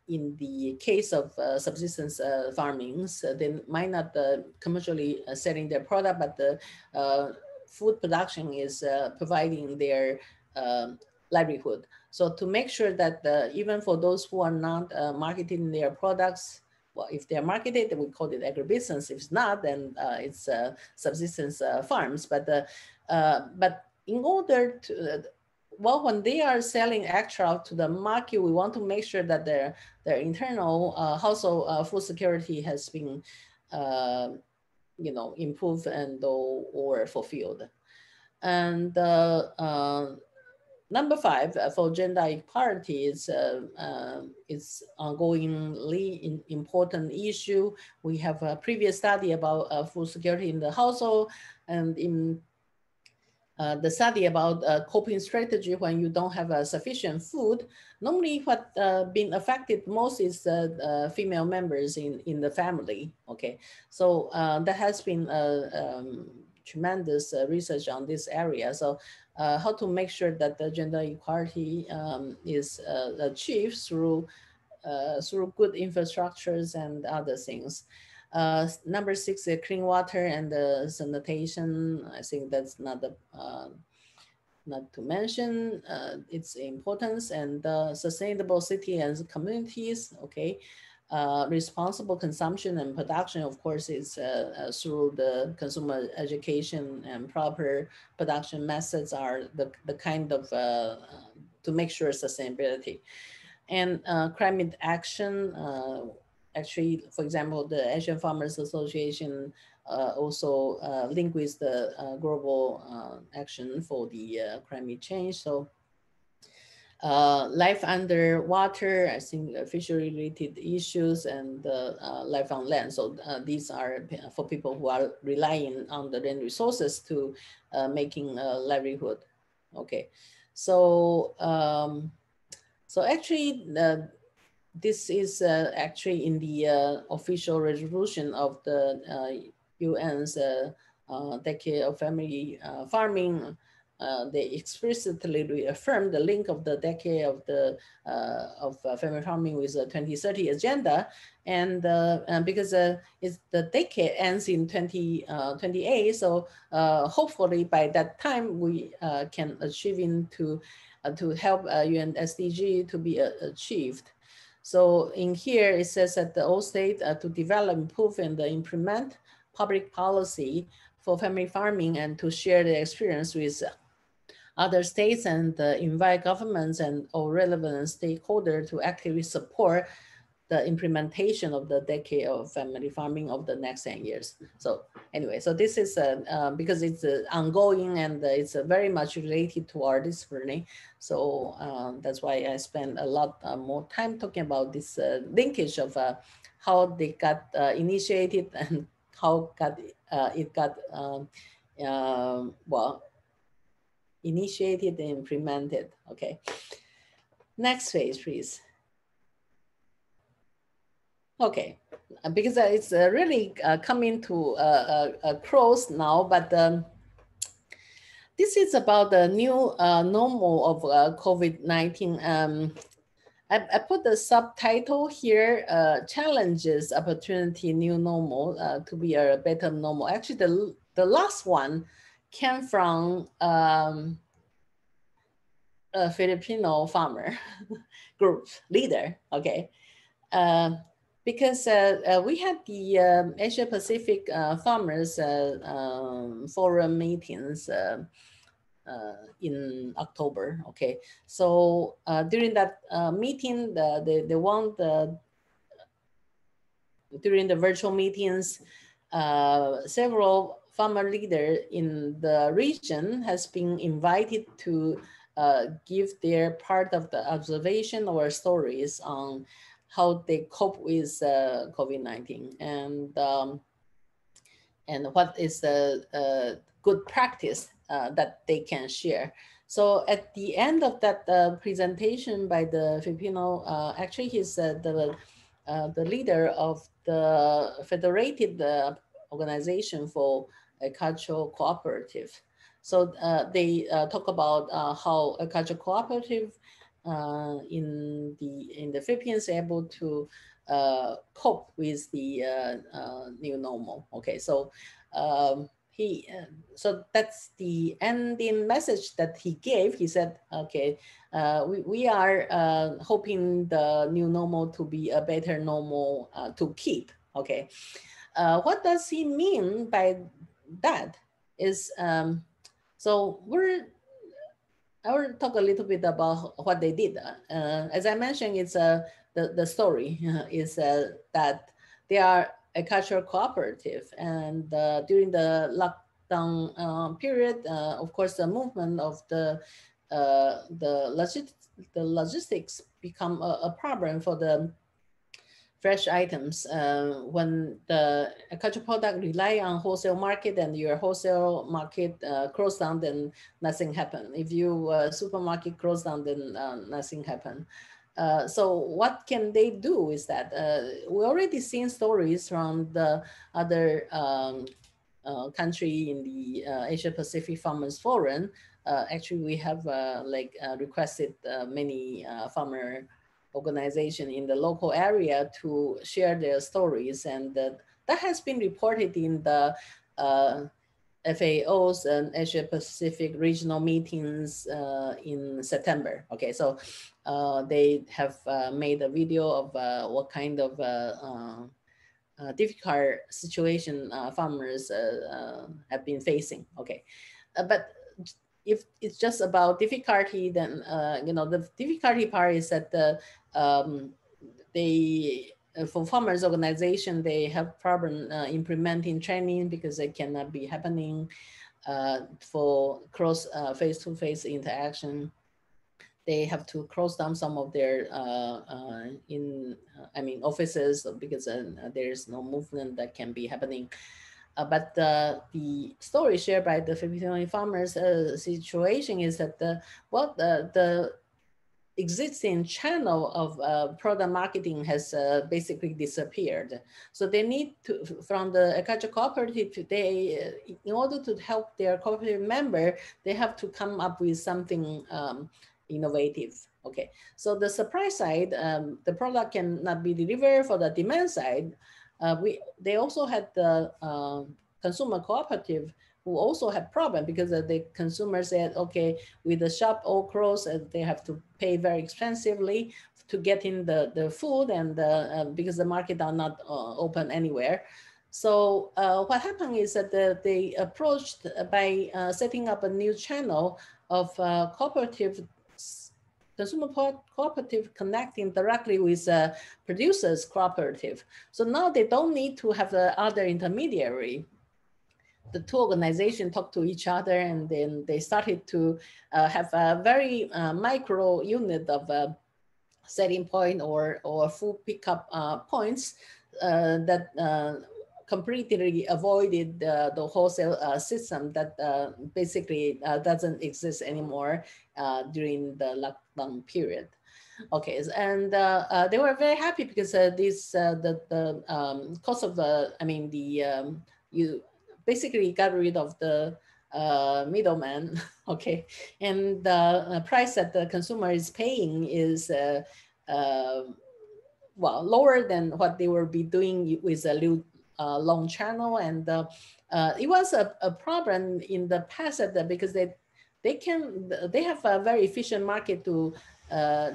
in the case of subsistence farmings, they might not commercially selling their product, but the food production is providing their livelihood. So to make sure that even for those who are not marketing their products, well, if they're marketed, we call it agribusiness. If it's not, then it's subsistence farms. But in order to, well, when they are selling extra to the market, we want to make sure that their internal household food security has been, improved and or fulfilled. And number 5 for gender equality is ongoingly important issue. We have a previous study about food security in the household, and in the study about coping strategy when you don't have sufficient food. Normally what been affected most is female members in the family. Okay, so that has been tremendous research on this area. So how to make sure that the gender equality is achieved through good infrastructures and other things. Number 6, clean water and sanitation. I think that's not to mention its importance, and sustainable city and communities. Okay, responsible consumption and production, of course, is through the consumer education, and proper production methods are the kind of to make sure sustainability. And climate action, actually, for example, the Asian Farmers Association also linked with the global action for the climate change. So life underwater, I think fishery-related issues, and life on land. So these are for people who are relying on the land resources to making a livelihood. Okay, so so actually, this is actually in the official resolution of the UN's Decade of Family Farming. They explicitly reaffirmed the link of the decade of the family farming with the 2030 agenda, and because it's the decade ends in 2028, so hopefully by that time we can achieve to help UN SDG to be achieved. So in here it says that the all state to develop, improve, and implement public policy for family farming, and to share the experience with other states, and invite governments and all relevant stakeholders to actively support the implementation of the decade of family farming of the next 10 years. So anyway, so this is because it's ongoing, and it's very much related to our discipline. So that's why I spend a lot more time talking about this linkage of how they got initiated and how it got well, initiated and implemented. Okay, next phase, please. Okay, because it's really coming to a close now, but this is about the new normal of COVID-19. I put the subtitle here, challenges, opportunity, new normal, to be a better normal. Actually, the last one came from a Filipino farmer group leader, okay? Because we had the Asia Pacific Farmers Forum meetings in October, okay? So during that meeting, they want during the virtual meetings, several farmer leaders in the region has been invited to give their part of the observation or stories on how they cope with COVID-19, and what is the good practice that they can share. So at the end of that presentation by the Filipino, actually he's the leader of the Federated Organization for a Cultural Cooperative. So they talk about how a cultural cooperative in the Philippines able to cope with the new normal. Okay, so so that's the ending message that he gave. He said, okay, we are hoping the new normal to be a better normal to keep. Okay, what does he mean by that? Is so I will talk a little bit about what they did. As I mentioned, it's the story is that they are a cultural cooperative, and during the lockdown period, of course, the movement of the logistics become a problem for the fresh items. When the agricultural product rely on wholesale market, and your wholesale market close down, then nothing happen. If your supermarket close down, then nothing happen. So what can they do is that we already seen stories from the other country in the Asia Pacific Farmers Forum, actually we have requested many farmer organization in the local area to share their stories, and that has been reported in the FAO's and Asia Pacific regional meetings in September. Okay, so they have made a video of what kind of difficult situation farmers have been facing. Okay, but if it's just about difficulty, then the difficulty part is that for farmers organization, they have problem implementing training because it cannot be happening for cross face-to-face interaction. They have to close down some of their offices because there's no movement that can be happening. But the story shared by the Filipino farmers situation is that the existing channel of product marketing has basically disappeared. So they need to, from the agriculture cooperative, they, in order to help their cooperative member, they have to come up with something innovative. Okay, so the supply side, the product cannot be delivered. For the demand side, they also had the consumer cooperative who also had problem because the consumer said, okay, with the shop all closed, they have to pay very expensively to get in the food, and because the market are not open anywhere. So what happened is that they approached by setting up a new channel of cooperative, consumer cooperative connecting directly with producers cooperative. So now they don't need to have the other intermediary. The two organizations talk to each other, and then they started to have a very micro unit of setting point or full pickup points that completely avoided the wholesale system that basically doesn't exist anymore during the lockdown period. Okay, and they were very happy because the cost of you basically got rid of the middleman. Okay, and the price that the consumer is paying is lower than what they will be doing with a long channel. And it was a problem in the past because they have a very efficient market to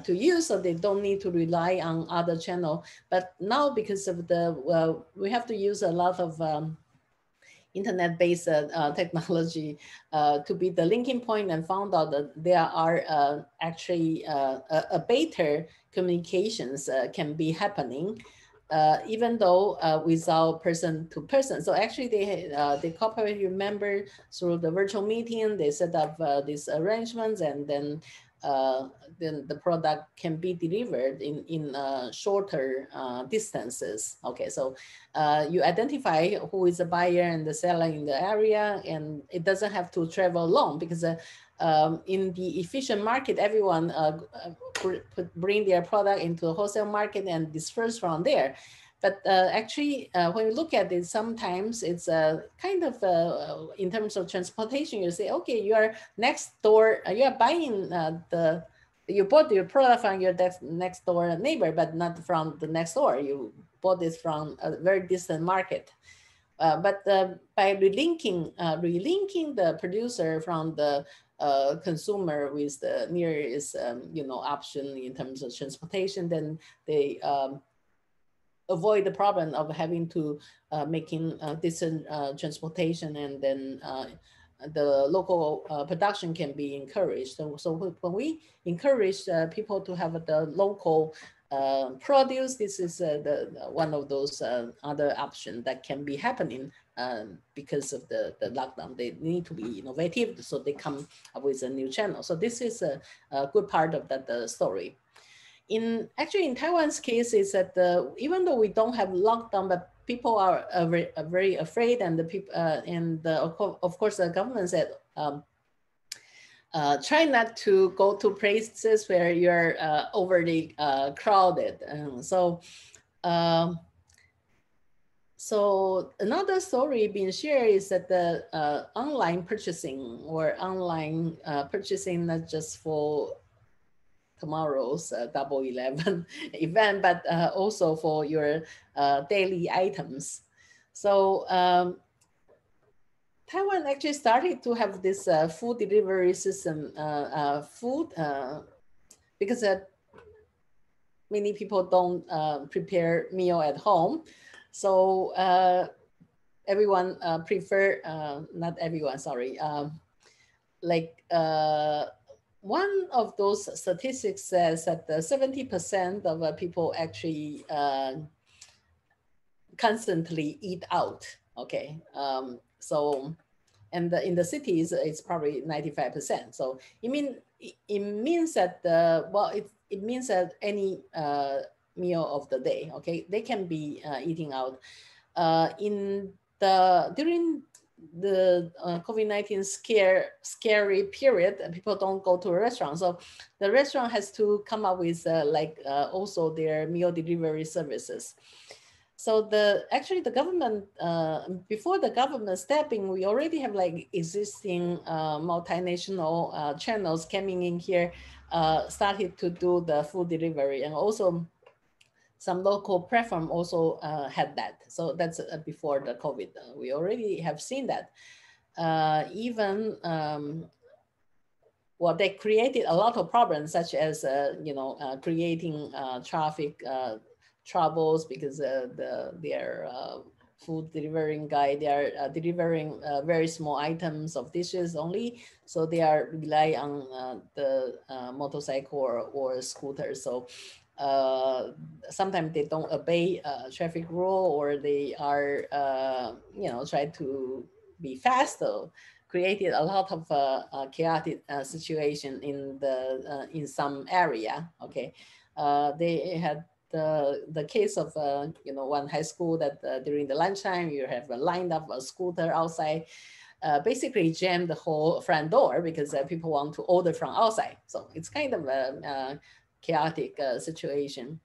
use, so they don't need to rely on other channel. But now, because of we have to use a lot of internet-based technology to be the linking point, and found out that there are actually a better communications can be happening, even though without person-to-person. So actually they cooperative member through the virtual meeting, they set up these arrangements, and then the product can be delivered in shorter distances. Okay, so you identify who is the buyer and the seller in the area, and it doesn't have to travel long, because in the efficient market, everyone bring their product into the wholesale market and disperse from there. But actually, when you look at it, sometimes it's kind of, in terms of transportation, you say, okay, you are next door, you are buying you bought your product from your next door neighbor, but not from the next door. You bought it from a very distant market. But by relinking the producer from the consumer with the nearest, option in terms of transportation, then they avoid the problem of having to making distant transportation, and then the local production can be encouraged. So when we encourage people to have the local produce, this is one of those other options that can be happening because of the lockdown. They need to be innovative, so they come up with a new channel. So this is a good part of that story. Actually, in Taiwan's case, is that even though we don't have lockdown, but people are very afraid, and the people of course the government said try not to go to places where you're overly crowded. So So another story being shared is that the online purchasing or online purchasing, not just for tomorrow's Double 11 event, but also for your daily items. So Taiwan actually started to have this food delivery system, because many people don't prepare meal at home. So everyone prefer, not everyone, sorry. Like one of those statistics says that 70% of people actually constantly eat out, okay? So, and in the cities, it's probably 95%. So it means that, well, it means that any meal of the day, okay, they can be eating out. During the COVID-19 scary period, people don't go to a restaurant. So the restaurant has to come up with also their meal delivery services. So actually the government, before the government stepping, we already have like existing multinational channels coming in here, started to do the food delivery, and also some local platform also had that. So that's before the COVID. We already have seen that. Even, well, they created a lot of problems, such as, creating traffic troubles, because their food delivering guy, they are delivering very small items of dishes only. So they are rely on the motorcycle or scooter. So sometimes they don't obey traffic rule, or they are, try to be faster, created a lot of chaotic situation in some area. Okay, they had the case of one high school that during the lunchtime you have lined up a scooter outside, basically jam the whole front door because people want to order from outside. So it's kind of a chaotic situation.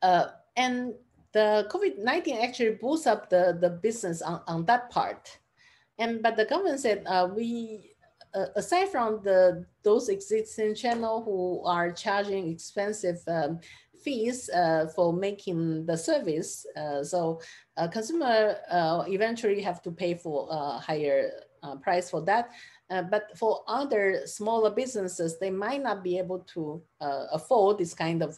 And the COVID-19 actually boosts up the business on that part. But the government said, aside from those existing channels who are charging expensive fees for making the service, so consumer eventually have to pay for a higher price for that. But for other smaller businesses, they might not be able to afford this kind of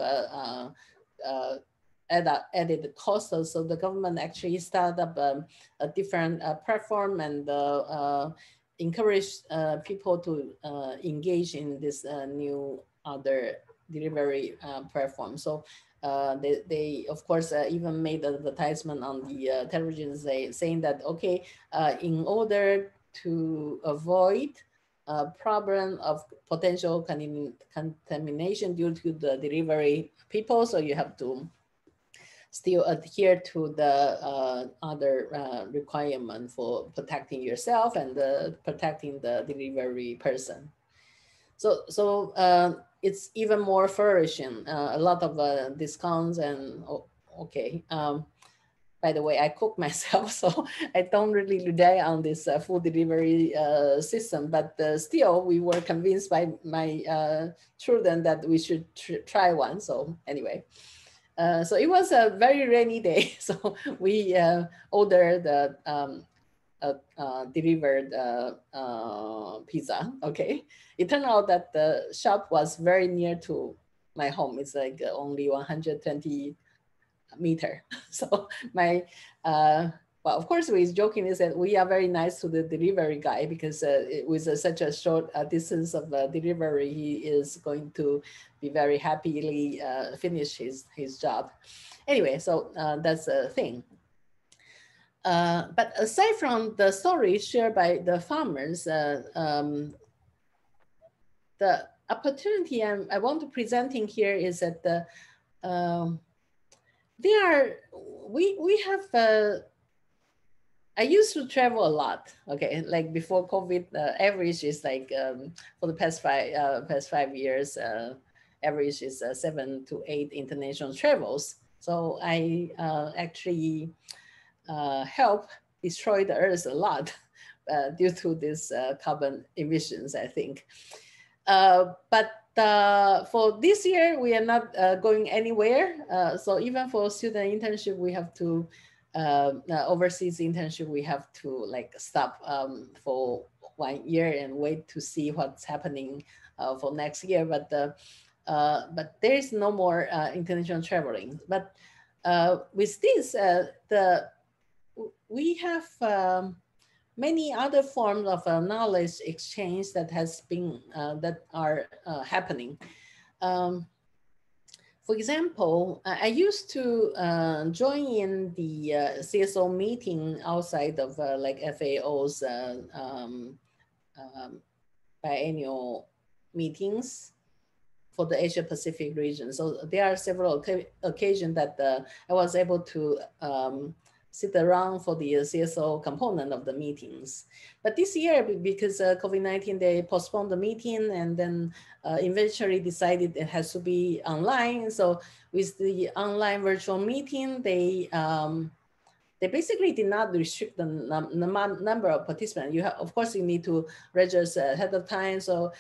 added cost. So the government actually started up a different platform and encourage people to engage in this new other delivery platform. So they of course even made advertisement on the television saying that, okay, in order to avoid problem of potential contamination due to the delivery people, so you have to still adhere to the other requirement for protecting yourself and protecting the delivery person. So it's even more flourishing, a lot of discounts and, okay. By the way, I cook myself, so I don't really rely on this food delivery system, but still we were convinced by my children that we should try one. So anyway. So it was a very rainy day, so we ordered the delivered pizza. Okay, it turned out that the shop was very near to my home. It's like only 120 meter. So my well, of course, we joking is that we are very nice to the delivery guy, because it was such a short distance of delivery. He is going to be very happily finish his job. Anyway, so that's a thing. But aside from the story shared by the farmers, the opportunity I want to presenting here is that we have. I used to travel a lot. Okay, like before COVID, average is like for the past 5 years, average is 7 to 8 international travels. So I actually help destroy the earth a lot due to this carbon emissions, I think. But for this year, we are not going anywhere. So even for student internship, we have to, overseas internship, we have to like stop for 1 year and wait to see what's happening for next year. But there is no more international traveling. But with this, we have many other forms of knowledge exchange that has been that are happening. For example, I used to join in the CSO meeting outside of like FAO's biannual meetings for the Asia Pacific region. So there are several occasions that I was able to sit around for the CSO component of the meetings. But this year, because COVID-19, they postponed the meeting and then eventually decided it has to be online. So with the online virtual meeting, they basically did not restrict the number of participants. Of course, you need to register ahead of time. So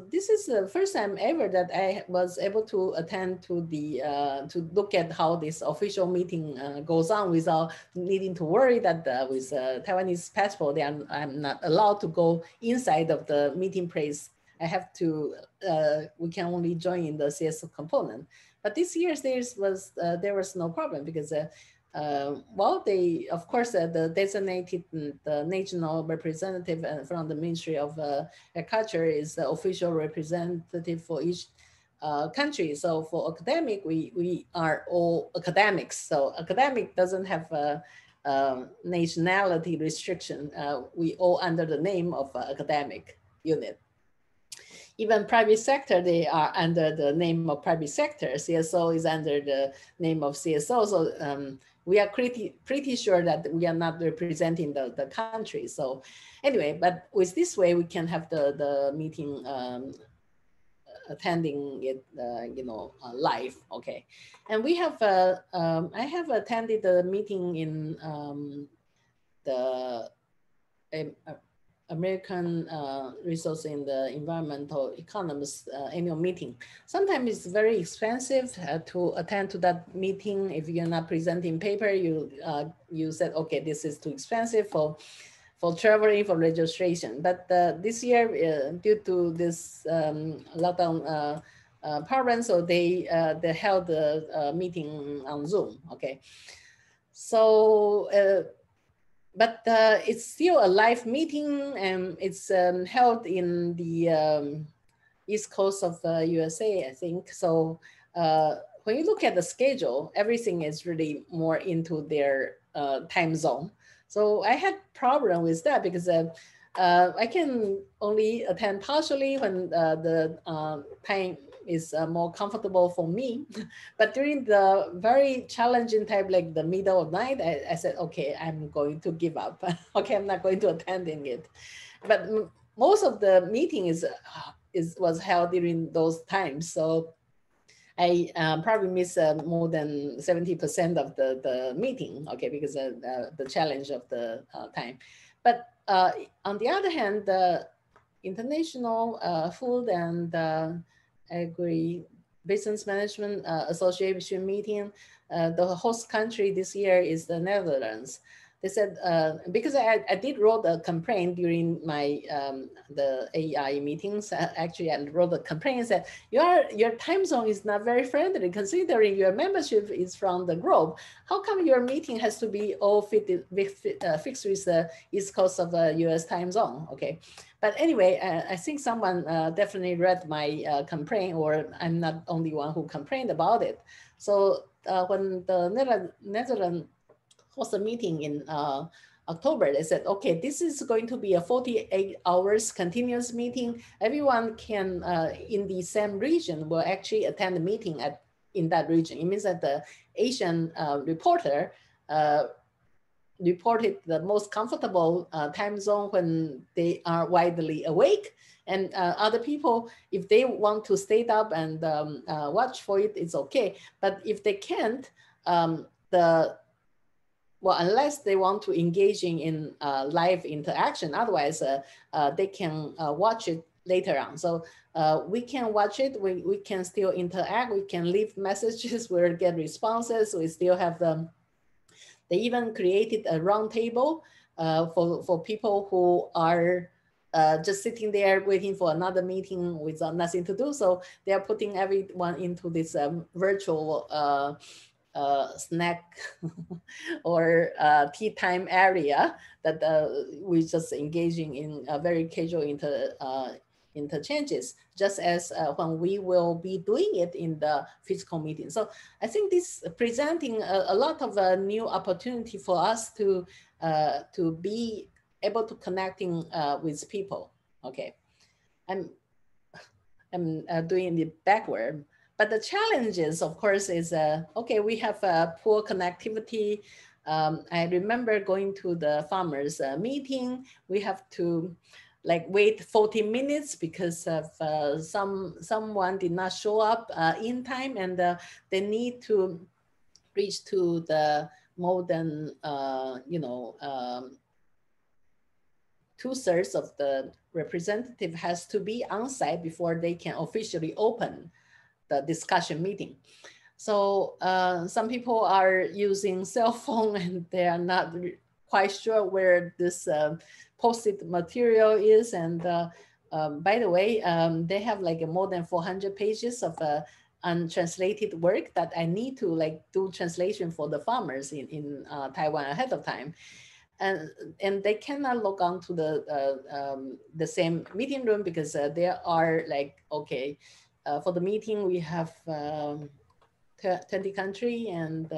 this is the first time ever that I was able to attend to the to look at how this official meeting goes on without needing to worry that with Taiwanese passport, I'm not allowed to go inside of the meeting place. I have to. We can only join in the CSO component. But this year there was no problem because. Well, they, of course, the designated the national representative from the Ministry of Agriculture is the official representative for each country. So for academic, we are all academics. So academic doesn't have a nationality restriction. We all under the name of academic unit. Even private sector, they are under the name of private sector. CSO is under the name of CSO. So we are pretty sure that we are not representing the country. So anyway, but with this way, we can have the meeting attending it, live. Okay, and we have I have attended the meeting in the American Resource in the Environmental Economists annual meeting. Sometimes it's very expensive to attend to that meeting. If you're not presenting paper, you said, okay, this is too expensive for traveling, for registration. But this year, due to this lockdown problem, so they held the meeting on Zoom. Okay, so. But it's still a live meeting, and it's held in the East Coast of USA, I think. So when you look at the schedule, everything is really more into their time zone. So I had problem with that because I can only attend partially when the time is more comfortable for me. But during the very challenging time, like the middle of night, I said, okay, I'm going to give up. Okay, I'm not going to attend it. But most of the meeting was held during those times. So I probably miss more than 70% of the meeting, okay, because the challenge of the time. But on the other hand, the International Food and Agribusiness Management Association meeting, the host country this year is the Netherlands. They said, because I did wrote a complaint during my the AI meetings. Actually, I wrote a complaint and said, your time zone is not very friendly considering your membership is from the globe. How come your meeting has to be all fixed with the East Coast of the US time zone? Okay. But anyway, I think someone definitely read my complaint, or I'm not only one who complained about it. So when the Netherlands was a meeting in October, they said, okay, this is going to be a 48 hours continuous meeting. Everyone can, in the same region, will actually attend the meeting in that region. It means that the Asian reporter reported the most comfortable time zone when they are widely awake. And other people, if they want to stay up and watch for it, it's okay. But if they can't, the well, unless they want to engaging in live interaction, otherwise they can watch it later on. So we can watch it, we can still interact, we can leave messages, we'll get responses, we still have them. They even created a round table for people who are just sitting there waiting for another meeting with nothing to do. So they are putting everyone into this virtual snack or tea time area that we're just engaging in very casual interchanges, just as when we will be doing it in the physical meeting. So I think this presenting a lot of new opportunity for us to be able to connecting with people. Okay, I'm doing it backward. But the challenges, of course, is, okay, we have poor connectivity. I remember going to the farmers meeting. We have to like wait 40 minutes because of someone did not show up in time, and they need to reach to the more than, 2/3 of the representative has to be on site before they can officially open the discussion meeting. So some people are using cell phone and they are not quite sure where this posted material is. And by the way, they have like more than 400 pages of untranslated work that I need to like do translation for the farmers in Taiwan ahead of time. And they cannot log on to the same meeting room because there are like, okay, for the meeting, we have 20 countries and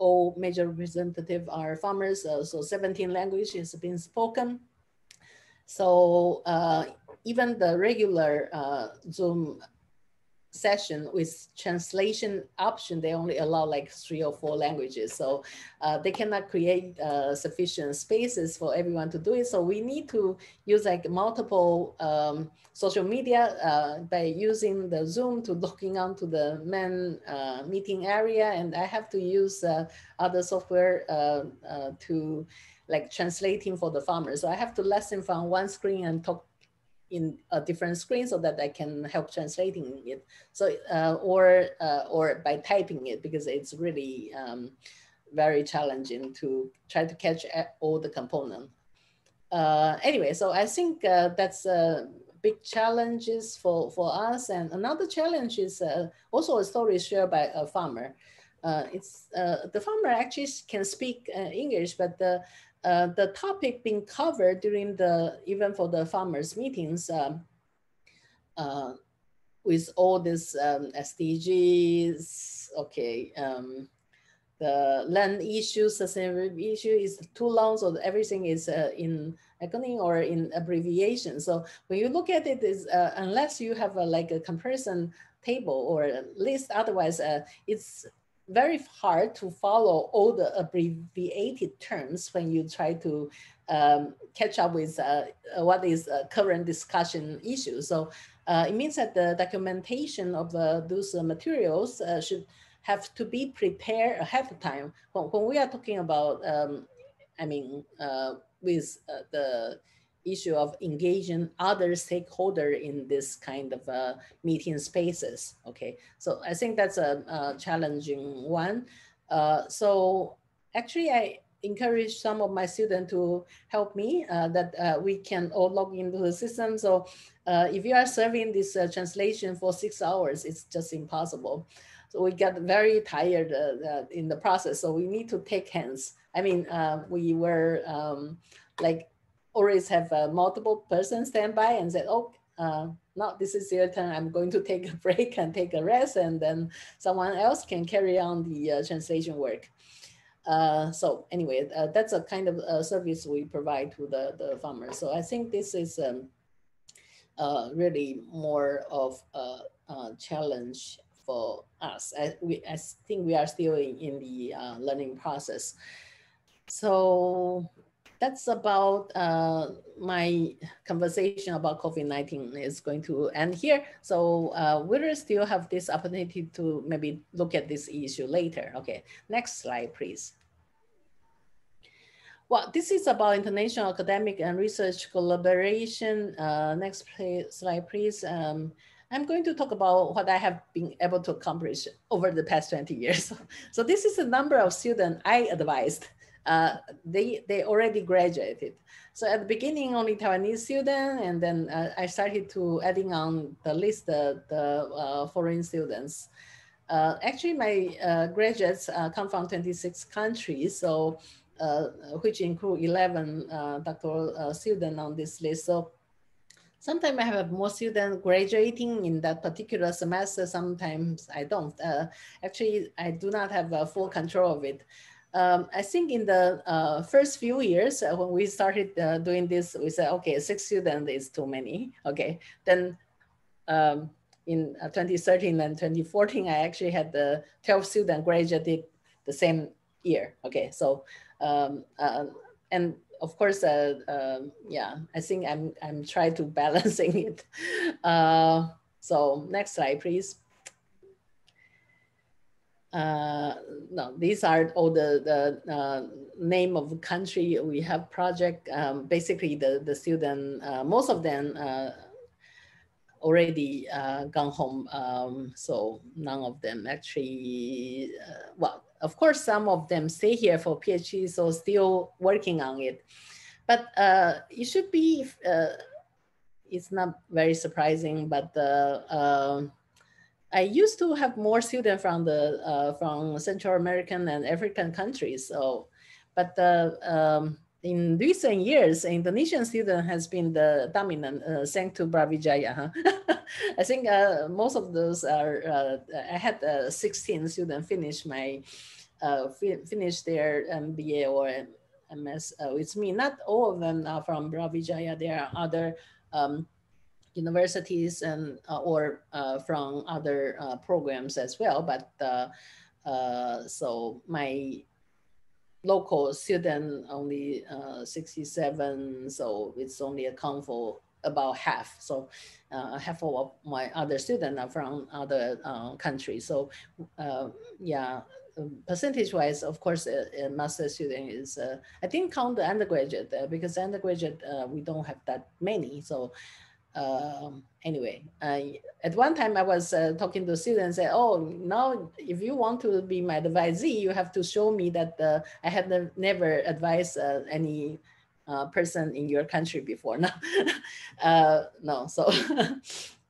all major representatives are farmers. So 17 languages has been spoken. So even the regular Zoom session with translation option, they only allow like 3 or 4 languages. So they cannot create sufficient spaces for everyone to do it. So we need to use like multiple social media by using the Zoom to logging on to the main meeting area. And I have to use other software to like translating for the farmers. So I have to listen from one screen and talk in a different screen so that I can help translating it. So, or by typing it, because it's really very challenging to try to catch all the components. Anyway, so I think that's big challenges for us. And another challenge is also a story shared by a farmer. The farmer actually can speak English, but the topic being covered during even for the farmers meetings with all this SDGs, okay, the land issue, sustainability issue is too long, so everything is in acronym or in abbreviation. So when you look at it, is unless you have like a comparison table or a list, otherwise it's very hard to follow all the abbreviated terms when you try to catch up with what is current discussion issue. So it means that the documentation of those materials should have to be prepared ahead of time. When we are talking about, with the issue of engaging other stakeholder in this kind of meeting spaces, okay? So I think that's a challenging one. So actually I encourage some of my students to help me that we can all log into the system. So if you are serving this translation for 6 hours, it's just impossible. So we got very tired in the process. So we need to take hands. I mean, we were like always have multiple persons stand by and said, oh, no, this is your turn. I'm going to take a break and take a rest. And then someone else can carry on the translation work. So anyway, that's a kind of service we provide to the farmers. So I think this is really more of a challenge for us. I think we are still in the learning process. So that's about my conversation about COVID-19 is going to end here. So we will still have this opportunity to maybe look at this issue later. Okay, next slide, please. Well, this is about international academic and research collaboration. Next slide, please. I'm going to talk about what I have been able to accomplish over the past 20 years. So this is the number of students I advised. They already graduated. So at the beginning, only Taiwanese students, and then I started to adding on the list the foreign students. Actually, my graduates come from 26 countries, so which include 11 doctoral students on this list. So sometimes I have more students graduating in that particular semester. Sometimes I don't. Actually, I do not have full control of it. I think in the first few years when we started doing this, we said, okay, 6 students is too many. Okay, then in 2013 and 2014, I actually had the 12 students graduated the same year. Okay, so and of course, yeah, I think I'm trying to balancing it. So next slide, please. No, these are all the name of the country we have project. Basically, the student, most of them already gone home. So none of them actually, well, of course, some of them stay here for PhD, so still working on it. But it should be, it's not very surprising, but I used to have more students from the from Central American and African countries. So, but in recent years, Indonesian student has been the dominant, thanks to Brawijaya. Huh? I think most of those are. I had 16 students finish my finish their MBA or MS with me. Not all of them are from Brawijaya. There are other universities and or from other programs as well. But so my local student only 67, so it's only account for about half. So half of my other students are from other countries. So yeah, percentage wise, of course, a master student is, I didn't count the undergraduate because undergraduate, we don't have that many. So anyway, at one time I was talking to students, say, oh, now if you want to be my advisee, you have to show me that I had never advised any person in your country before. No, no. So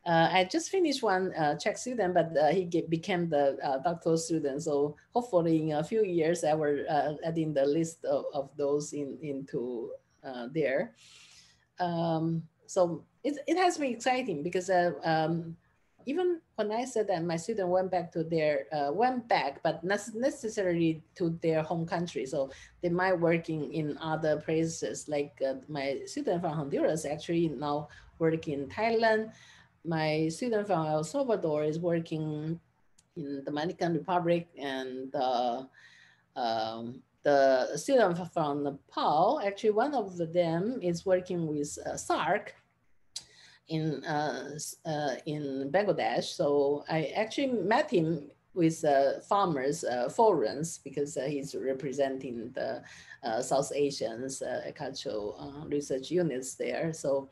I just finished one Czech student, but he became the doctoral student. So hopefully in a few years, I will adding the list of those into there. So it has been exciting because even when I said that my student went back to their but not necessarily to their home country. So they might working in other places. Like my student from Honduras actually now work in Thailand. My student from El Salvador is working in the Dominican Republic, and the student from Nepal, actually one of them is working with SARC in Bangladesh. So I actually met him with farmers forums because he's representing the South Asians agricultural research units there. So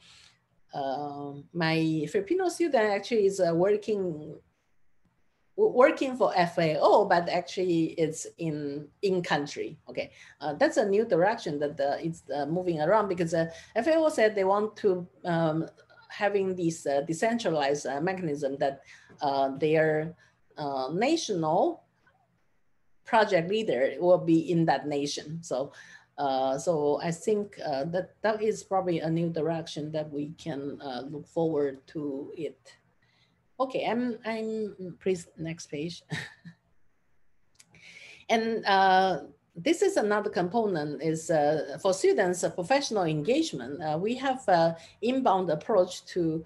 my Filipino student actually is working for FAO, but actually it's in country. Okay, that's a new direction that it's moving around, because FAO said they want to having this decentralized mechanism that their national project leader will be in that nation. So so I think that is probably a new direction that we can look forward to it. Okay, please, next page. And this is another component is for students, professional engagement. We have inbound approach to,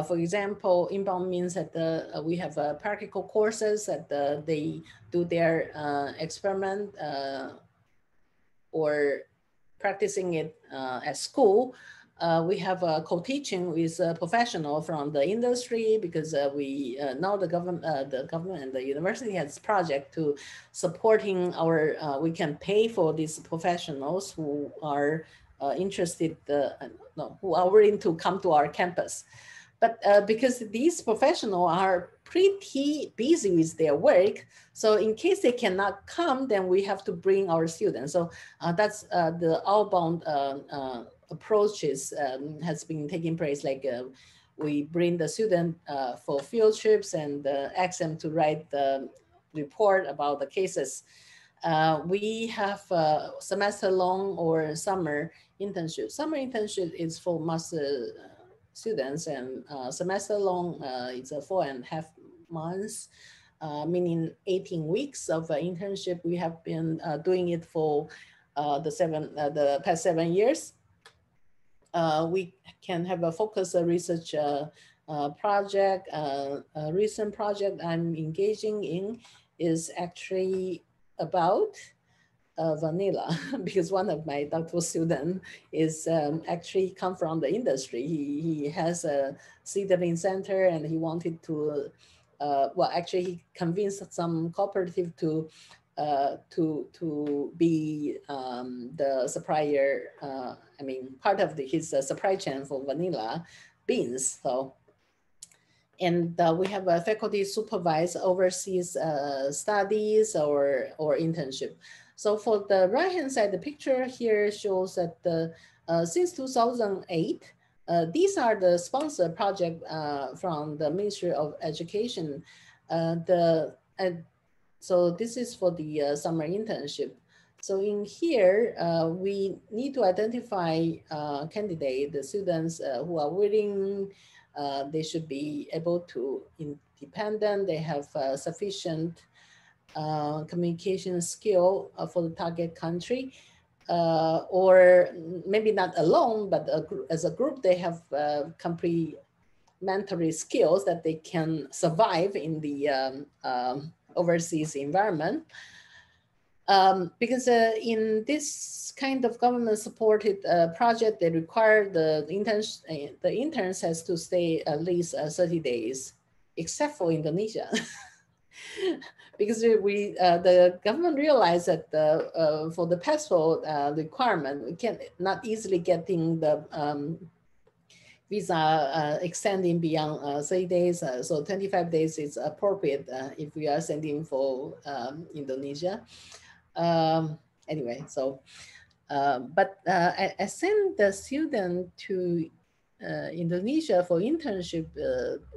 for example, inbound means that we have practical courses that they do their experiment or practicing it at school. We have a co-teaching with a professional from the industry because we now the government and the university has project to supporting our. We can pay for these professionals who are interested, no, who are willing to come to our campus. But because these professionals are pretty busy with their work, so in case they cannot come, then we have to bring our students. So that's the outbound approaches has been taking place. Like we bring the student for field trips and ask them to write the report about the cases. We have semester long or summer internship. Summer internship is for master students, and semester long it's 4.5 months, meaning 18 weeks of internship. We have been doing it for the past 7 years. We can have a focus research project. A recent project I'm engaging in is actually about vanilla, because one of my doctoral students is actually come from the industry. He has a seedling center, and he wanted to, well, actually he convinced some cooperative to be the supplier, I mean, part of his supply chain for vanilla beans. So, and we have a faculty supervise overseas studies or internship. So for the right-hand side, the picture here shows that since 2008, these are the sponsor project from the Ministry of Education. So this is for the summer internship. So in here, we need to identify candidate, the students who are willing. They should be able to independent. They have sufficient communication skill for the target country, or maybe not alone, but as a group, they have complementary skills that they can survive in the overseas environment. Because in this kind of government-supported project, they require the interns has to stay at least 30 days, except for Indonesia. Because the government realized that for the passport requirement, we can not easily getting the visa extending beyond 30 days. So 25 days is appropriate if we are sending for Indonesia. Anyway, so, but I sent the student to Indonesia for internship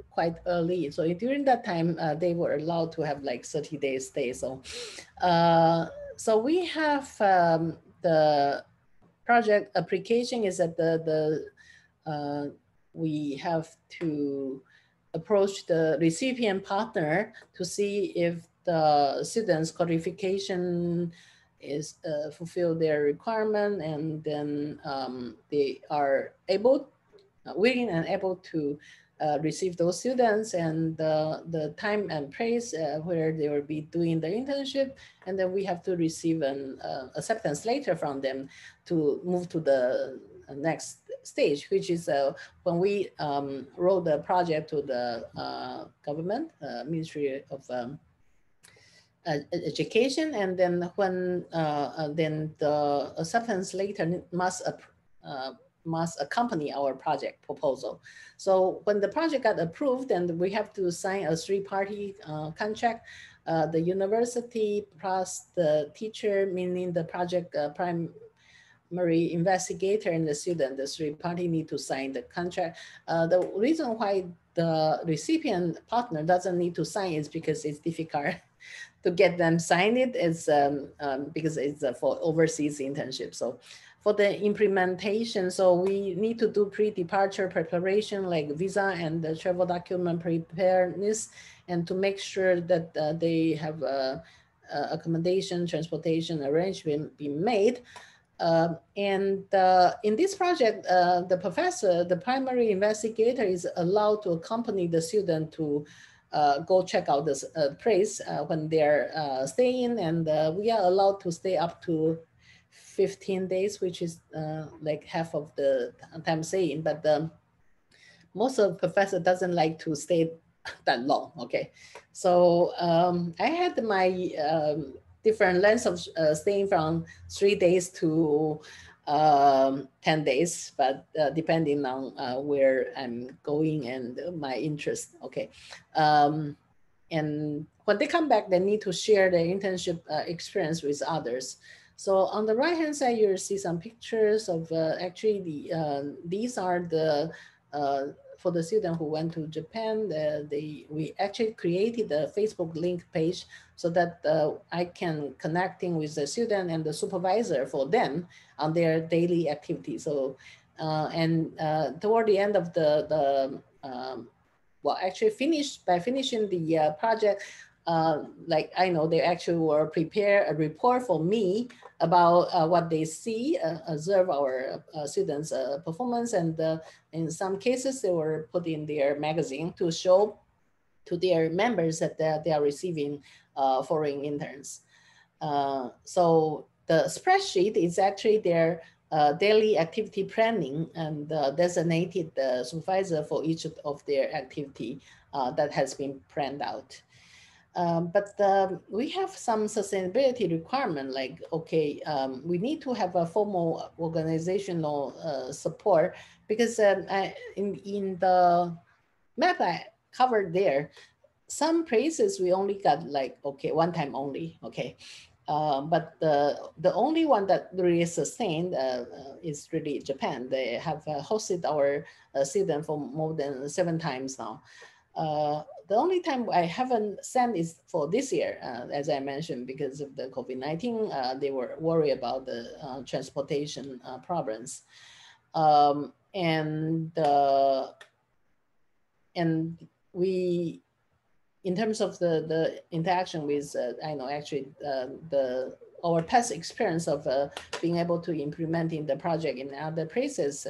quite early. So during that time, they were allowed to have like 30 days stay. So, so we have the project application is that we have to approach the recipient partner to see if the students' qualification is fulfill their requirement, and then they are able, willing and able to receive those students, and the time and place where they will be doing the internship, and then we have to receive an acceptance letter from them to move to the next stage, which is when we wrote the project to the government, Ministry of Education, and then when then the acceptance letter must accompany our project proposal. So when the project got approved, then we have to sign a three-party contract. The university plus the teacher, meaning the project primary investigator and the student, the three-party need to sign the contract. The reason why the recipient partner doesn't need to sign is because it's difficult to get them sign it. Is because it's for overseas internship. So for the implementation, so we need to do pre-departure preparation like visa and the travel document preparedness, and to make sure that they have accommodation, transportation arrangement be made. And in this project, the professor, the primary investigator, is allowed to accompany the student to go check out this place when they're staying, and we are allowed to stay up to 15 days, which is like half of the time staying, but most of the professor doesn't like to stay that long, okay? So I had my different lengths of staying from 3 days to 10 days, but depending on where I'm going and my interest, okay? And when they come back, they need to share their internship experience with others. So on the right-hand side, you'll see some pictures of actually these are the, for the student who went to Japan, we actually created a Facebook link page so that I can connecting with the student and the supervisor for them on their daily activities. So, toward the end of well, actually by finishing the project, like I know they actually will prepare a report for me about what they see, observe our students' performance, and in some cases they were put in their magazine to show to their members that they are receiving foreign interns. So the spreadsheet is actually their daily activity planning and designated the supervisor for each of their activity that has been planned out. But we have some sustainability requirement, like, okay, we need to have a formal organizational support, because in the map I covered there, some places we only got like, okay, one time only, okay. But the only one that really sustained is really Japan. They have hosted our student for more than 7 times now. The only time I haven't sent is for this year, as I mentioned, because of the COVID-19, they were worried about the transportation problems. And we, in terms of the interaction with, I know actually our past experience of being able to implementing the project in other places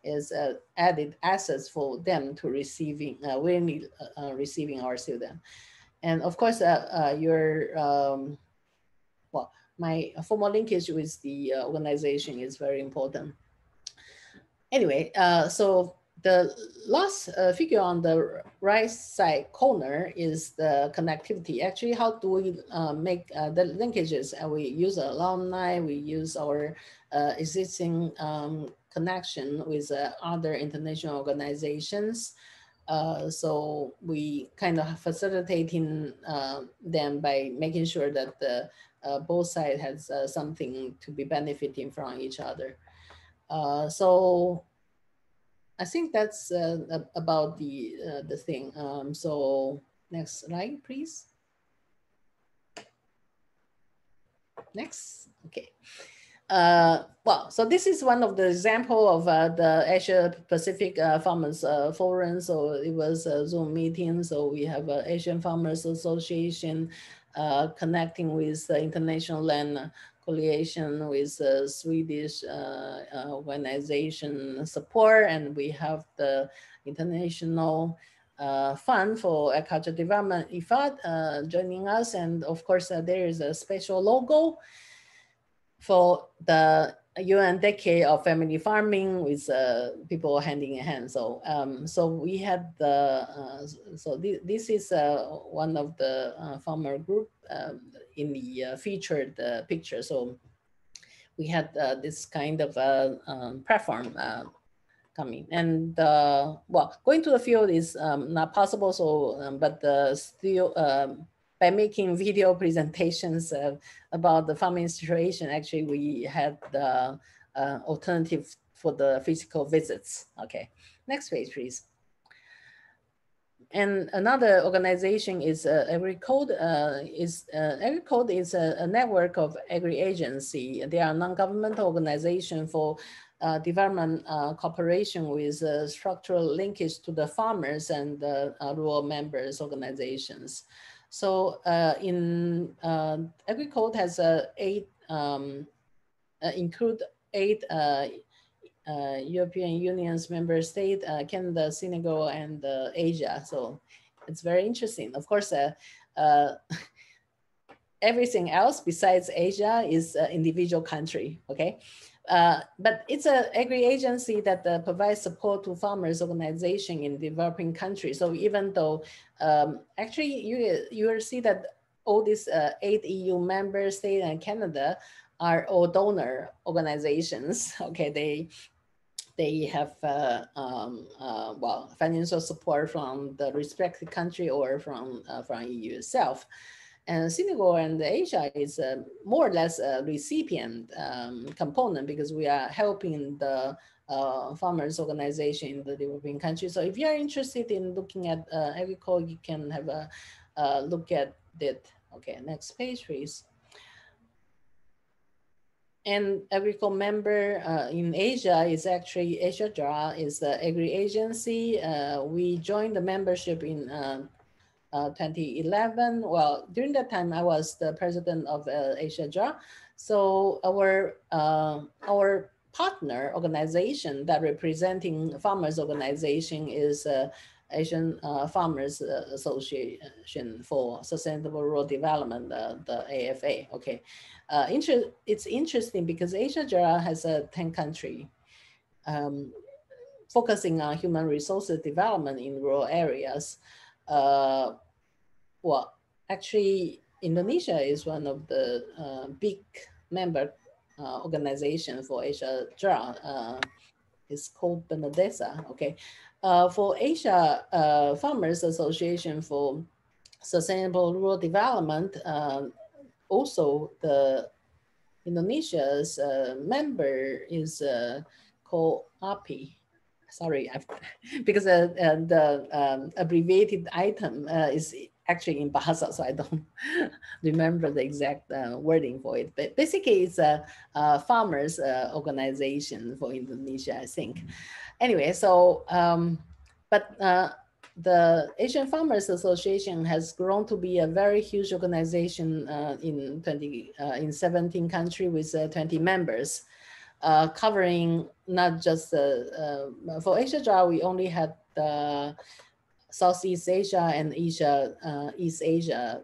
is added assets for them to receiving, willingly receiving our student. And of course, well, my formal linkage with the organization is very important. Anyway, so the last figure on the right side corner is the connectivity. Actually, how do we make the linkages? We use alumni, we use our existing connection with other international organizations. So we kind of facilitating them by making sure that both sides has something to be benefiting from each other. So I think that's about the thing. So next slide, please. Next, okay. Well, so this is one of the example of the Asia Pacific Farmers Forum. So it was a Zoom meeting. So we have Asian Farmers Association connecting with the International Land Coalition, with Swedish organization support, and we have the International Fund for Agricultural Development, IFAD, joining us. And of course, there is a special logo for the UN Decade of Family Farming with people handing in hand. So, so we had the, so this is one of the farmer group in the featured picture. So we had this kind of platform coming, and well, going to the field is not possible. So, but still, by making video presentations about the farming situation, actually we had the alternative for the physical visits. Okay, next page, please. And another organization is AgriCode. AgriCode is a network of agri-agency. They are a non-governmental organization for development cooperation with structural linkage to the farmers and rural members organizations. So AgriCode has include 8 European Union's member state, Canada, Senegal, and Asia. So it's very interesting. Of course, everything else besides Asia is an individual country, okay? But it's an agri-agency that provides support to farmers organization in developing countries. So even though, actually you will see that all these 8 EU member states and Canada are all donor organizations, okay? They have well, financial support from the respective country or from EU itself. And Senegal and Asia is more or less a recipient component, because we are helping the farmers organization in the developing countries. So if you are interested in looking at agriculture, you can have a look at it. Okay, next page, please. And agriculture member in Asia is actually Asia-JAR is the agri-agency. We joined the membership in 2011. Well, during that time, I was the president of Asia-JAR. So our partner organization that representing farmers organization is Asian Farmers Association for Sustainable Rural Development, the AFA. Okay, it's interesting because Asia-JAR has a 10 country focusing on human resources development in rural areas. Well, actually, Indonesia is one of the big member organization for Asia-JAR. It's called Benedesa. Okay, for Asia Farmers Association for Sustainable Rural Development, also the Indonesia's member is called API. Sorry, because the abbreviated item is actually in Bahasa, so I don't remember the exact wording for it. But basically, it's a farmers organization for Indonesia, I think. Anyway, so but the Asian Farmers Association has grown to be a very huge organization in 17 countries with 20 members. Covering not just for Asia-JAR, we only had Southeast Asia and East Asia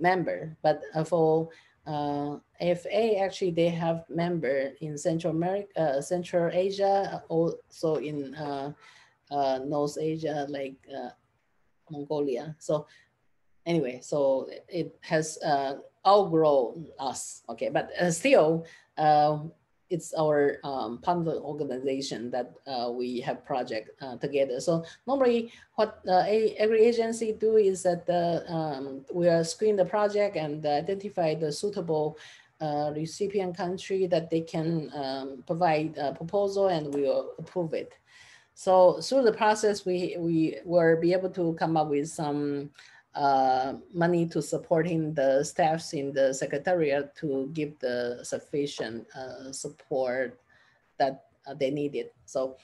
member, but for AFA, actually they have member in Central America, Central Asia, also in North Asia, like Mongolia. So anyway, so it has outgrown us, okay, but still it's our partner organization that we have project together. So normally what every agency do is that we screen the project and identify the suitable recipient country that they can provide a proposal, and we will approve it. So through the process, we will be able to come up with some money to supporting the staffs in the secretariat to give the sufficient support that they needed. So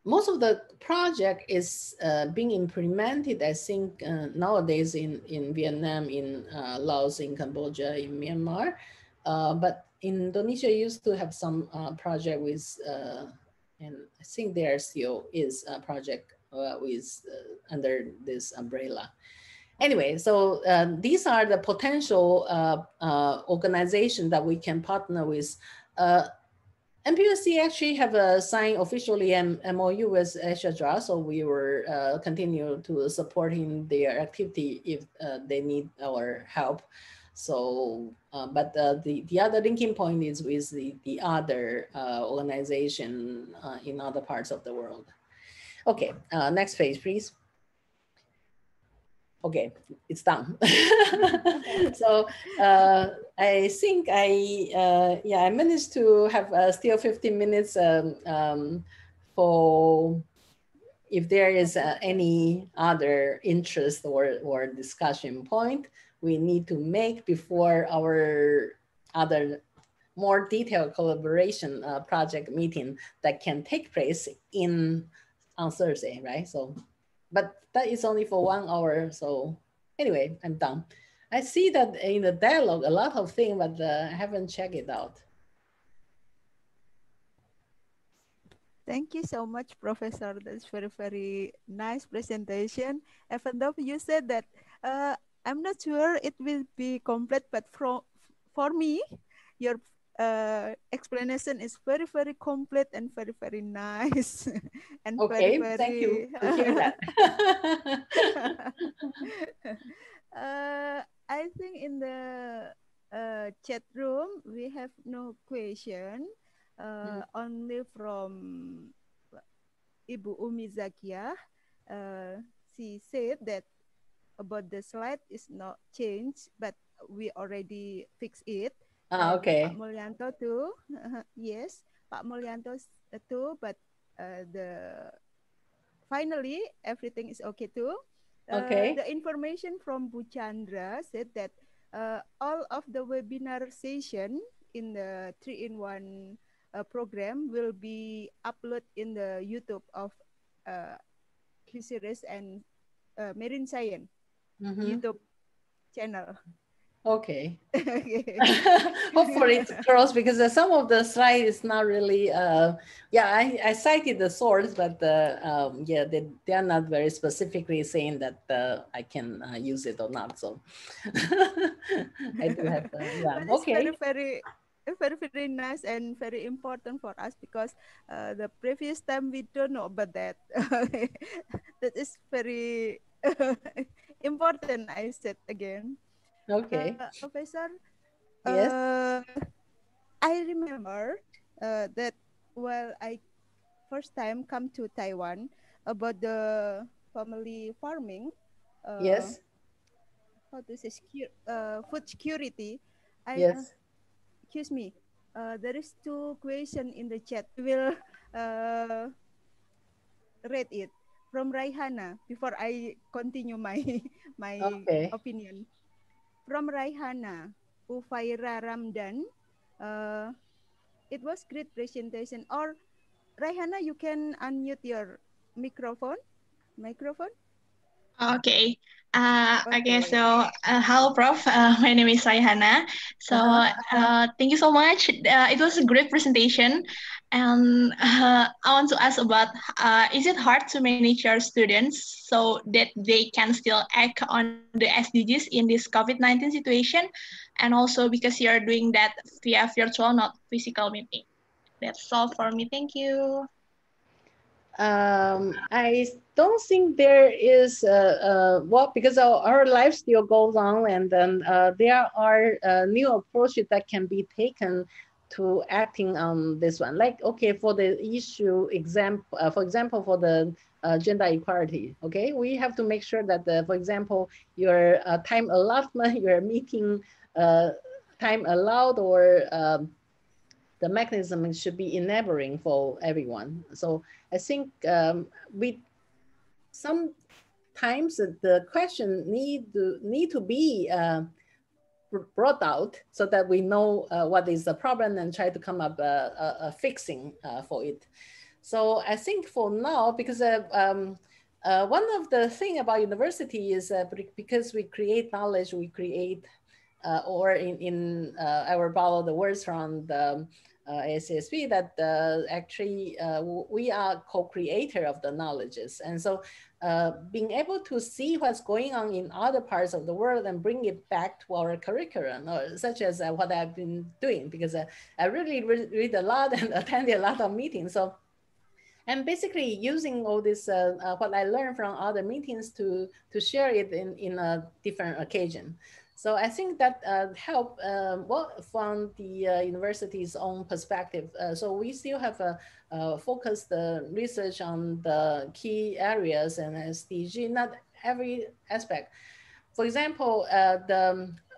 most of the project is being implemented, I think, nowadays in Vietnam, in Laos, in Cambodia, in Myanmar. But Indonesia used to have some project with, and I think there still is a project with under this umbrella. Anyway, so these are the potential organizations that we can partner with. NPUST actually have signed officially an MOU with Asia-JAR, so we will continue to supporting their activity if they need our help. So, but the other linking point is with the other organization in other parts of the world. Okay, next page, please. Okay, it's done. So I think I managed to have still 15 minutes for if there is any other interest or discussion point we need to make before our other more detailed collaboration project meeting that can take place on Thursday, right? So, but that is only for 1 hour. So anyway, I'm done. I see that in the dialogue, a lot of things, but I haven't checked it out. Thank you so much, Professor. That's very, very nice presentation. Even though you said that I'm not sure it will be complete, but for me, your explanation is very, very complete and very, very nice and very, Okay, thank you very. to hear that. I think in the chat room we have no question, only from Ibu Umi Zakia. She said that about the slide is not changed, but we already fixed it. And Pak Okay. Mulyanto too. Yes, Pak Mulyanto too, but finally everything is okay too. Okay. The information from Bu Chandra said that all of the webinar session in the 3-in-1 program will be uploaded in the YouTube of Fisheries and Marine Science YouTube channel. Okay. Okay. Hopefully it's cross, because some of the slide is not really, yeah, I cited the source, but yeah, they are not very specifically saying that I can use it or not. So I do have, yeah, But it's okay. very nice and very important for us, because the previous time we don't know about that. That is very important, I said again. Okay. Professor, Yes. I remember that while I first time come to Taiwan about the family farming, Yes. how to say, food security. Yes. Excuse me. There is two question in the chat. We will read it from Raihana before I continue my my Okay. opinion. From Raihana, Ufaira Ramdan. It was great presentation. Or Raihana, you can unmute your microphone. Microphone. Okay. Okay, Okay. so hello, Prof. My name is Sayhana. So thank you so much. It was a great presentation. And I want to ask about, is it hard to manage your students so that they can still act on the SDGs in this COVID-19 situation? And also because you're doing that via virtual, not physical meeting. That's all for me. Thank you. I don't think there is well, because our life still goes on, and then there are new approaches that can be taken to acting on this one. Like, okay, for the issue example, for example, for the gender equality, okay, we have to make sure that, for example, your time allotment, your meeting time allowed, or the mechanism should be enabling for everyone. So I think we sometimes the question need to be brought out so that we know what is the problem and try to come up a fixing for it. So I think for now, because one of the thing about university is because we create knowledge, we create or in I will borrow the words from the ACSP, that actually we are co-creator of the knowledges. And so being able to see what's going on in other parts of the world and bring it back to our curriculum, such as what I've been doing, because I really read a lot and attend a lot of meetings. So I'm basically using all this, what I learned from other meetings to share it in a different occasion. So I think that help well, from the university's own perspective. So we still have focused the research on the key areas and SDG, not every aspect. For example,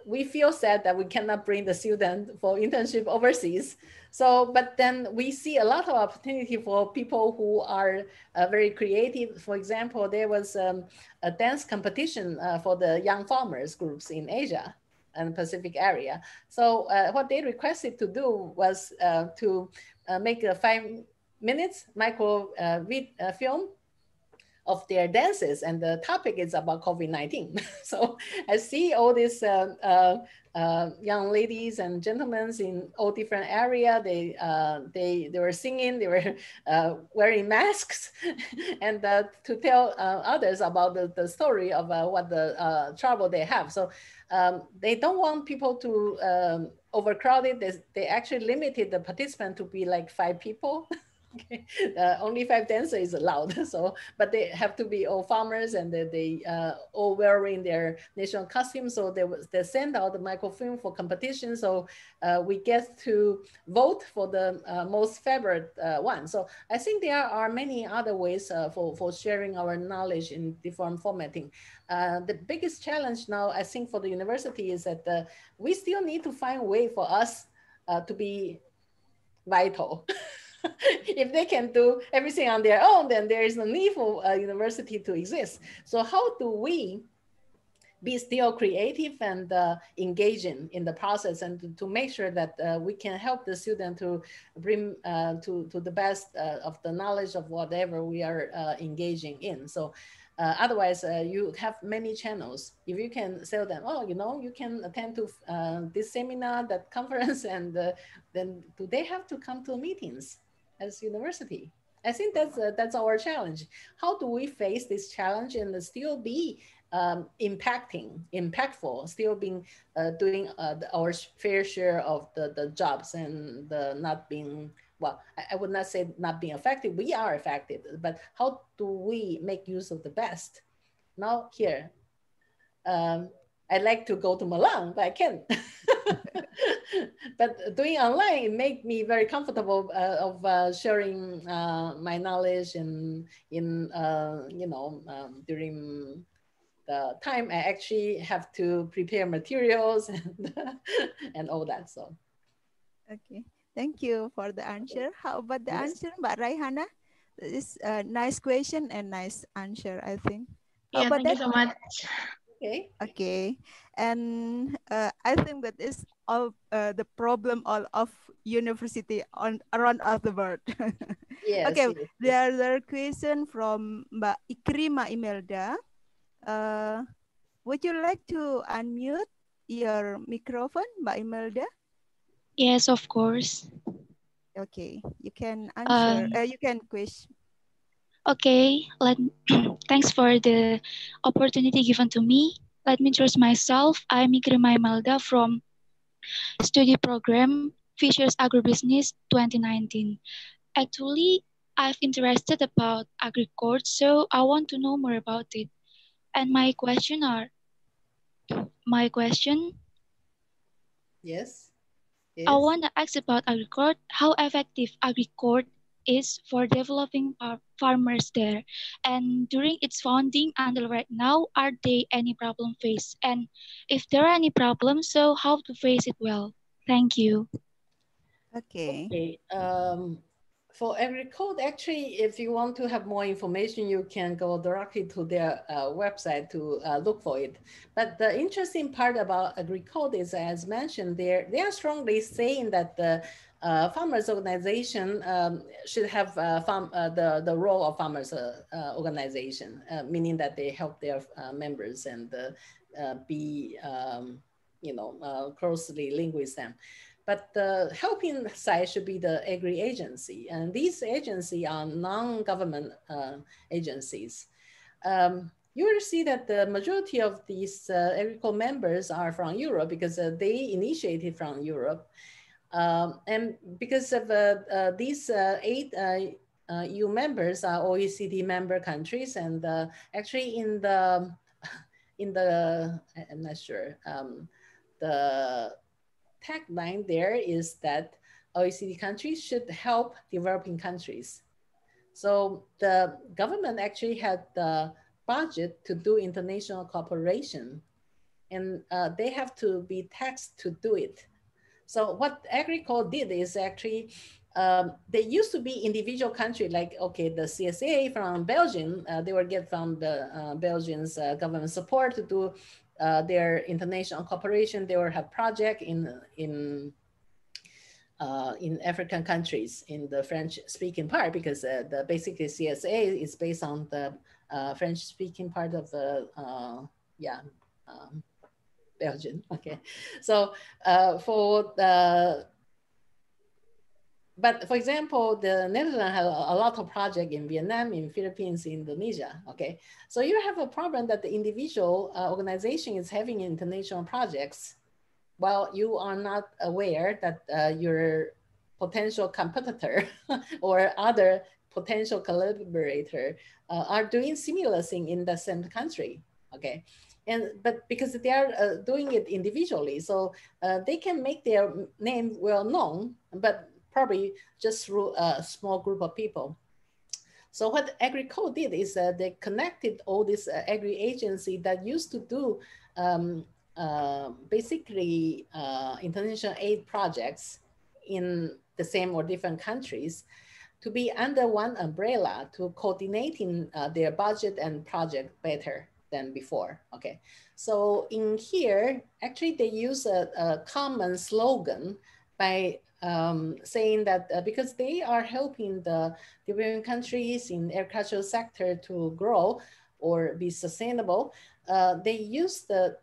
we feel sad that we cannot bring the student for internship overseas. So, but then we see a lot of opportunity for people who are very creative. For example, there was a dance competition for the young farmers groups in Asia and Pacific area. So what they requested to do was to make a 5 minutes micro film of their dances, and the topic is about COVID-19. So I see all these young ladies and gentlemen in all different area. They were singing, they were wearing masks, and to tell others about the story of what the trouble they have. So they don't want people to overcrowded. They actually limited the participant to be like 5 people. Okay. Only 5 dancers is allowed. So, but they have to be all farmers, and they all wearing their national costumes. So they send out the microfilm for competition. So we get to vote for the most favorite one. So I think there are many other ways for sharing our knowledge in different formatting. The biggest challenge now, I think, for the university is that we still need to find a way for us to be vital. If they can do everything on their own, then there is no need for a university to exist. So how do we be still creative and engaging in the process, and to make sure that we can help the student to bring to the best of the knowledge of whatever we are engaging in. So otherwise, you have many channels. If you can tell them, oh, you can attend to this seminar, that conference, and then do they have to come to meetings as university? I think that's our challenge. How do we face this challenge and still be impactful, still being doing our fair share of the jobs, and not being, well, I would not say not being affected. We are affected, but how do we make use of the best? Now here, I'd like to go to Milan, but I can't. But doing online, it made me very comfortable of sharing my knowledge, and during the time I actually have to prepare materials and all that. So. Okay, thank you for the answer. How about the answer, Mbak Raihana? This is a nice question and nice answer, I think. How Yeah, about thank you that? so much. Okay. Okay, and I think that is all the problem all of university around of the world. Yes, Okay, yes, yes. there are question from Mbak Ikrima Imelda. Would you like to unmute your microphone, Mbak Imelda? Yes, of course. Okay, you can answer. You can question. Okay, thanks for the opportunity given to me. Let me introduce myself. I'm Ikrima Imelda from study program Fisher's Agrobisnis 2019. Actually, I've interested about agriculture, so I want to know more about it. And my question, Yes. I Yes. want to ask about agriculture, how effective agriculture is for developing farmers there, and during its founding until right now, are there any problem faced? And if there are any problems, so how to face it well? Thank you. Okay. Okay. For AgriCode, actually, if you want to have more information, you can go directly to their website to look for it. But the interesting part about AgriCode is, as mentioned, they are strongly saying that the farmers organization should have the role of farmers organization, meaning that they help their members and be closely linked with them. But the helping side should be the agri-agency. And these agencies are non-government agencies. You will see that the majority of these agricultural members are from Europe, because they initiated from Europe. And because of these 8 EU members are OECD member countries. And actually in the, I'm not sure, the tagline there is that OECD countries should help developing countries. So the government actually had the budget to do international cooperation, and they have to be taxed to do it. So what AgriCode did is actually, they used to be individual country, like, okay, the CSA from Belgium, they will get from the Belgian's government support to do their international cooperation. They will have project in African countries in the French-speaking part, because basically CSA is based on the French-speaking part of the Belgium. Okay, so for the but for example, the Netherlands has a lot of projects in Vietnam, in Philippines, Indonesia. Okay, so you have a problem that the individual organization is having international projects, while you are not aware that your potential competitor or other potential collaborator are doing similar thing in the same country. Okay, but because they are doing it individually, so they can make their name well known, but probably just through a small group of people. So what AgriCode did is they connected all these agri-agency that used to do basically international aid projects in the same or different countries to be under one umbrella to coordinating their budget and project better than before. Okay, so in here, actually they use a common slogan by saying that because they are helping the developing countries in agricultural sector to grow or be sustainable, they use the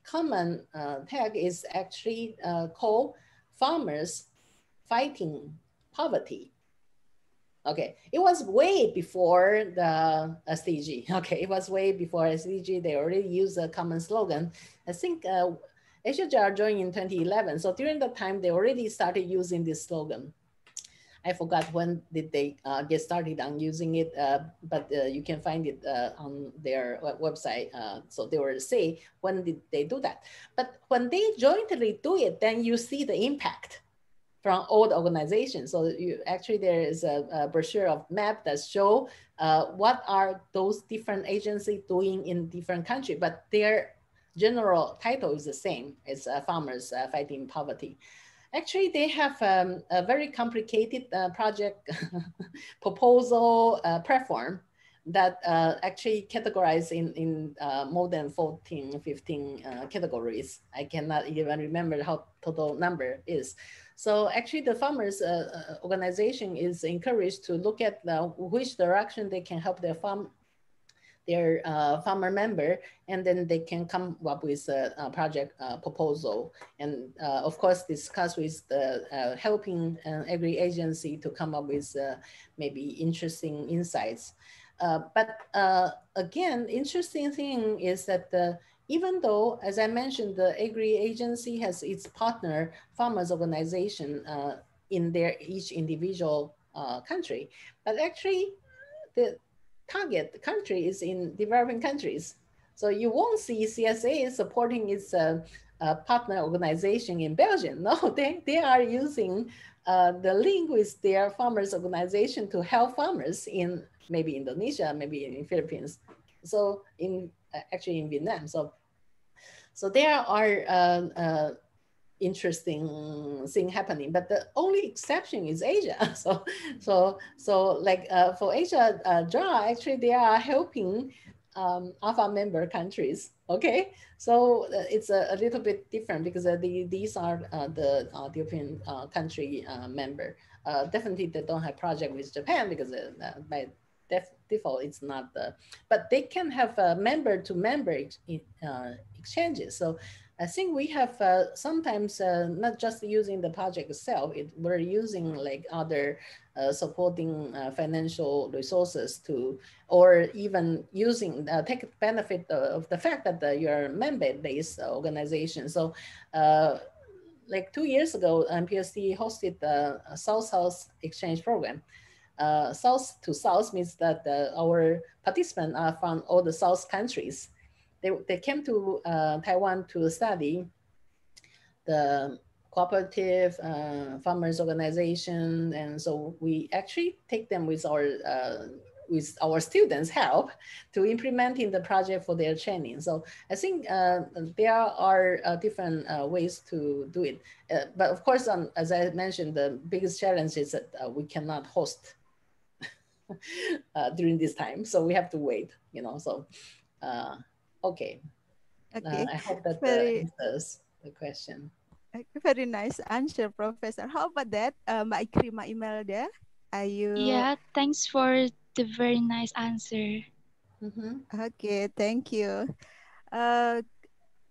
common tag is actually called farmers fighting poverty. Okay, it was way before the SDG. Okay, it was way before SDG. They already used a common slogan. I think HHR joined in 2011. So during that time, they already started using this slogan. I forgot when did they get started on using it, but you can find it on their website. So they will say, when did they do that? But when they jointly do it, then you see the impact from all the organizations. So you actually, there is a brochure of map that show what are those different agencies doing in different countries, but their general title is the same. It's farmers fighting poverty. Actually, they have a very complicated project proposal platform that actually categorized in more than 14, 15 categories. I cannot even remember how total number is. So actually the farmers organization is encouraged to look at which direction they can help their farmer member, and then they can come up with a project proposal, and of course discuss with the helping every agency to come up with maybe interesting insights. But again, interesting thing is that even though, as I mentioned, the agri agency has its partner farmers organization in their each individual country, but actually the target country is in developing countries. So you won't see CSA supporting its partner organization in Belgium. No, they are using the link with their farmers organization to help farmers in maybe Indonesia, maybe in Philippines. So in actually in Vietnam. So there are interesting thing happening, but the only exception is Asia. So like for Asia, JAR, actually they are helping AFA member countries. Okay, so it's a little bit different because these are the European country member. Definitely they don't have project with Japan because by default it's not the, but they can have member to member exchanges. So I think we have sometimes not just using the project itself, we're using like other supporting financial resources to, or even using, take benefit of the fact that you're a member-based organization. So like 2 years ago, NPUST hosted the South-South exchange program. South to South means that our participants are from all the South countries. They came to Taiwan to study the cooperative farmers organization, and so we actually take them with our students' help to implementing the project for their training. So I think there are different ways to do it, but of course, as I mentioned, the biggest challenge is that we cannot host during this time, so we have to wait. So. Okay. Okay. I hope that answers the question. Very nice answer, Professor. How about that, Mbak Ikrima Imelda? Are you? Yeah, thanks for the very nice answer. Okay, thank you.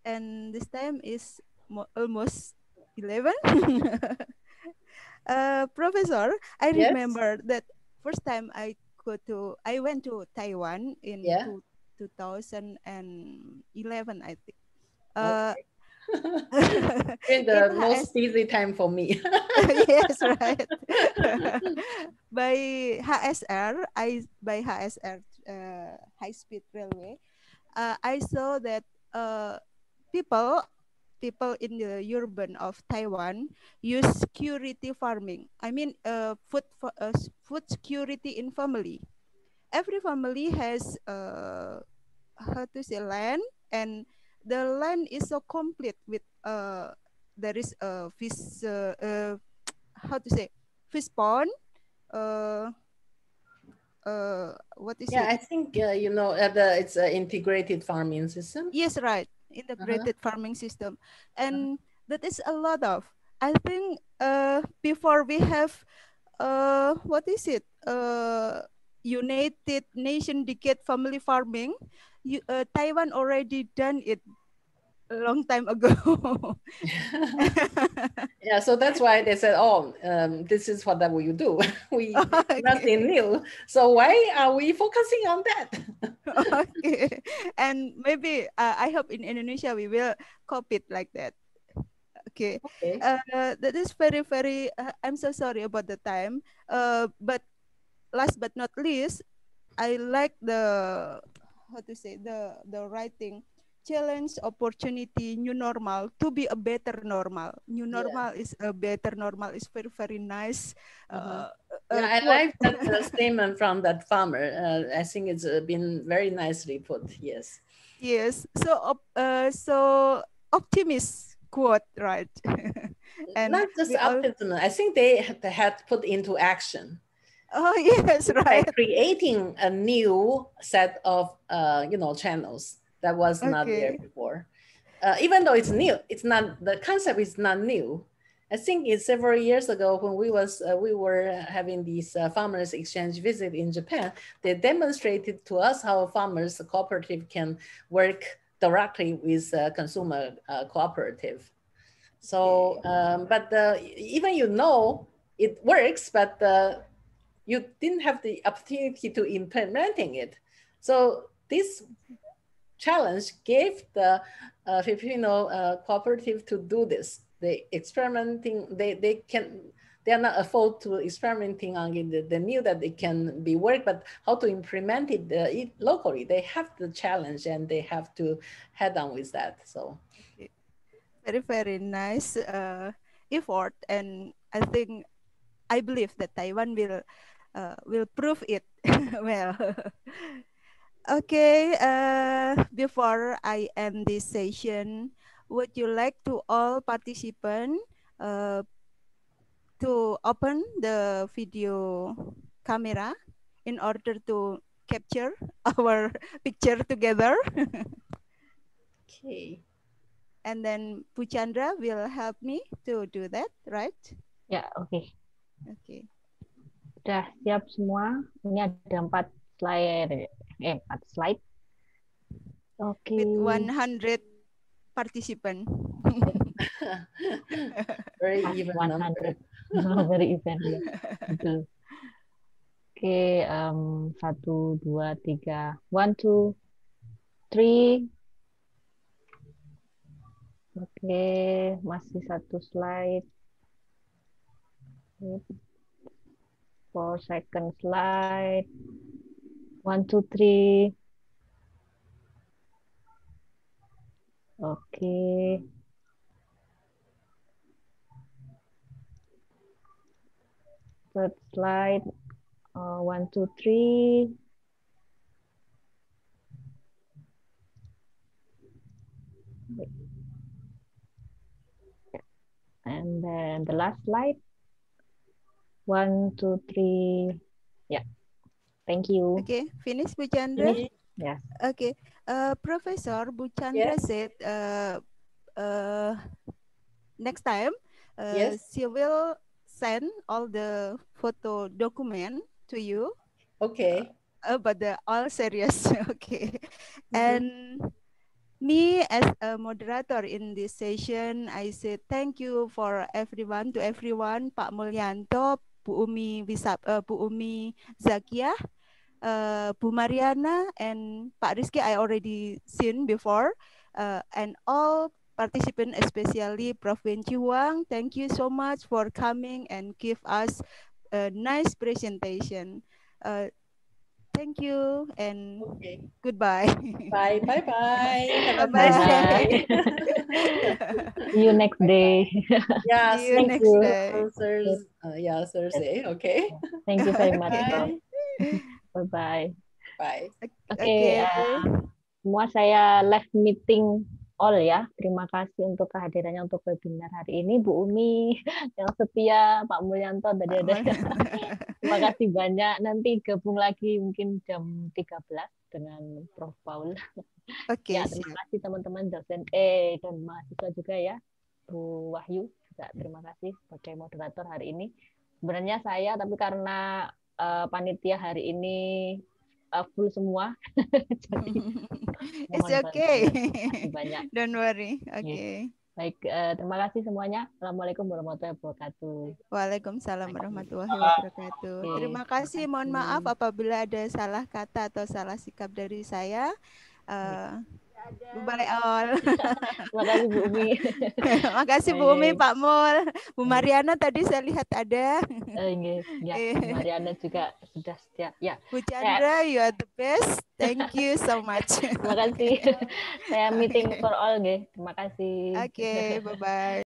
And this time is almost 11. Professor, I Yes. remember that first time I went to Taiwan in Yeah. 2011, I think. Okay. In In the HS, most busy time for me. yes, right. by HSR, high speed railway, I saw that people in the urban of Taiwan use security farming. I mean, food security in family. Every family has how to say land, and the land is so complete with there is a fish how to say fish pond. Uh, what is Yeah, it? I think it's an integrated farming system. Yes, right. Integrated farming system. And that is a lot of. I think before we have what is it? United Nation decade family farming, Taiwan already done it a long time ago. Yeah, so that's why they said, "Oh, this is what that we do. We nothing new. So why are we focusing on that?" Okay, and maybe I hope in Indonesia we will copy it like that. Okay, Okay. that is very very. I'm so sorry about the time. But last but not least, I like the how to say the writing challenge opportunity new normal to be a better normal. New Yeah. normal is a better normal is very very nice Yeah, I quote. like that statement from that farmer. I think it's been very nicely put. Yes. Yes, so optimist quote, right? And Not just we all optimism. I think they had put into action. oh yes, It's right. like creating a new set of channels that was not there Okay. before. Even though it's new, it's not, the concept is not new. I think it's several years ago when we were having these farmers exchange visit in Japan. They demonstrated to us how farmers cooperative can work directly with consumer cooperative. So, but even it works, but you didn't have the opportunity to implementing it. So this challenge gave the Filipino cooperative to do this. They experimenting. They are not afford to experimenting on it. They knew that it can be work, but how to implement it locally. They have the challenge and they have to head on with that. So Okay. Very very nice effort, and I believe that Taiwan will prove it well. Okay, before I end this session, would you like to all participants uh, to open the video camera in order to capture our picture together? okay. And then Bu Chandra will help me to do that, right? Ya, oke. Okay. Udah siap semua. Ini ada 4 slide. 4 slide. Oke. With 100 participant. Very even 100. number. Very even ya. Betul. Oke, 1, 2, 3. 1, 2, 3. Oke, masih 1 slide. For second slide. 1, 2, 3. Oke. Third slide. 1, 2, 3. And then the last slide. 1, 2, 3. Yeah. Thank you. Okay, finish Bu Chandra? Yes. Okay, Professor Bu Chandra Yes. said next time Yes. she will send all the photo document to you. Okay. but all serious. Okay. And me as a moderator in this session, I say thank you for everyone, to everyone, Pak Mulyanto, Bu Umi Zakiah, Bu Mariana, and Pak Rizky I already seen before, and all participants, especially Prof. Wen Chi Huang. Thank you so much for coming and give us a nice presentation. Thank you and goodbye. Bye. Have a Bye-bye. nice day. See you next day. Yeah, See you thank next you. day. Thursday. Okay. Thank you very much, Bye. Prof. Bye-bye. Bye. Oke, semua saya live meeting all ya. Terima kasih untuk kehadirannya untuk webinar hari ini, Bu Umi yang setia, Pak Mulyanto tadi ada. Terima kasih banyak. Nanti gabung lagi mungkin jam 13 dengan Prof Paul. Oke, Ya, terima kasih teman-teman dosen dan mahasiswa juga ya. Bu Wahyu juga terima kasih sebagai moderator hari ini. Sebenarnya saya tapi karena panitia hari ini full semua. Jadi it's okay. Banyak. Don't worry. Okay. Baik, terima kasih semuanya. Assalamualaikum warahmatullahi wabarakatuh. Waalaikumsalam warahmatullahi wabarakatuh. Terima kasih. Mohon maaf apabila ada salah kata atau salah sikap dari saya. Bye all. Terima kasih Bu Umi. Makasih Bu Umi, Pak Mul, Bu Mariana tadi saya lihat ada. Ya, Bu Mariana juga sudah setia. Ya. Bu Chandra, you are the best. Thank you so much. Terima kasih. Saya meeting for all, Terima kasih. Oke, bye-bye.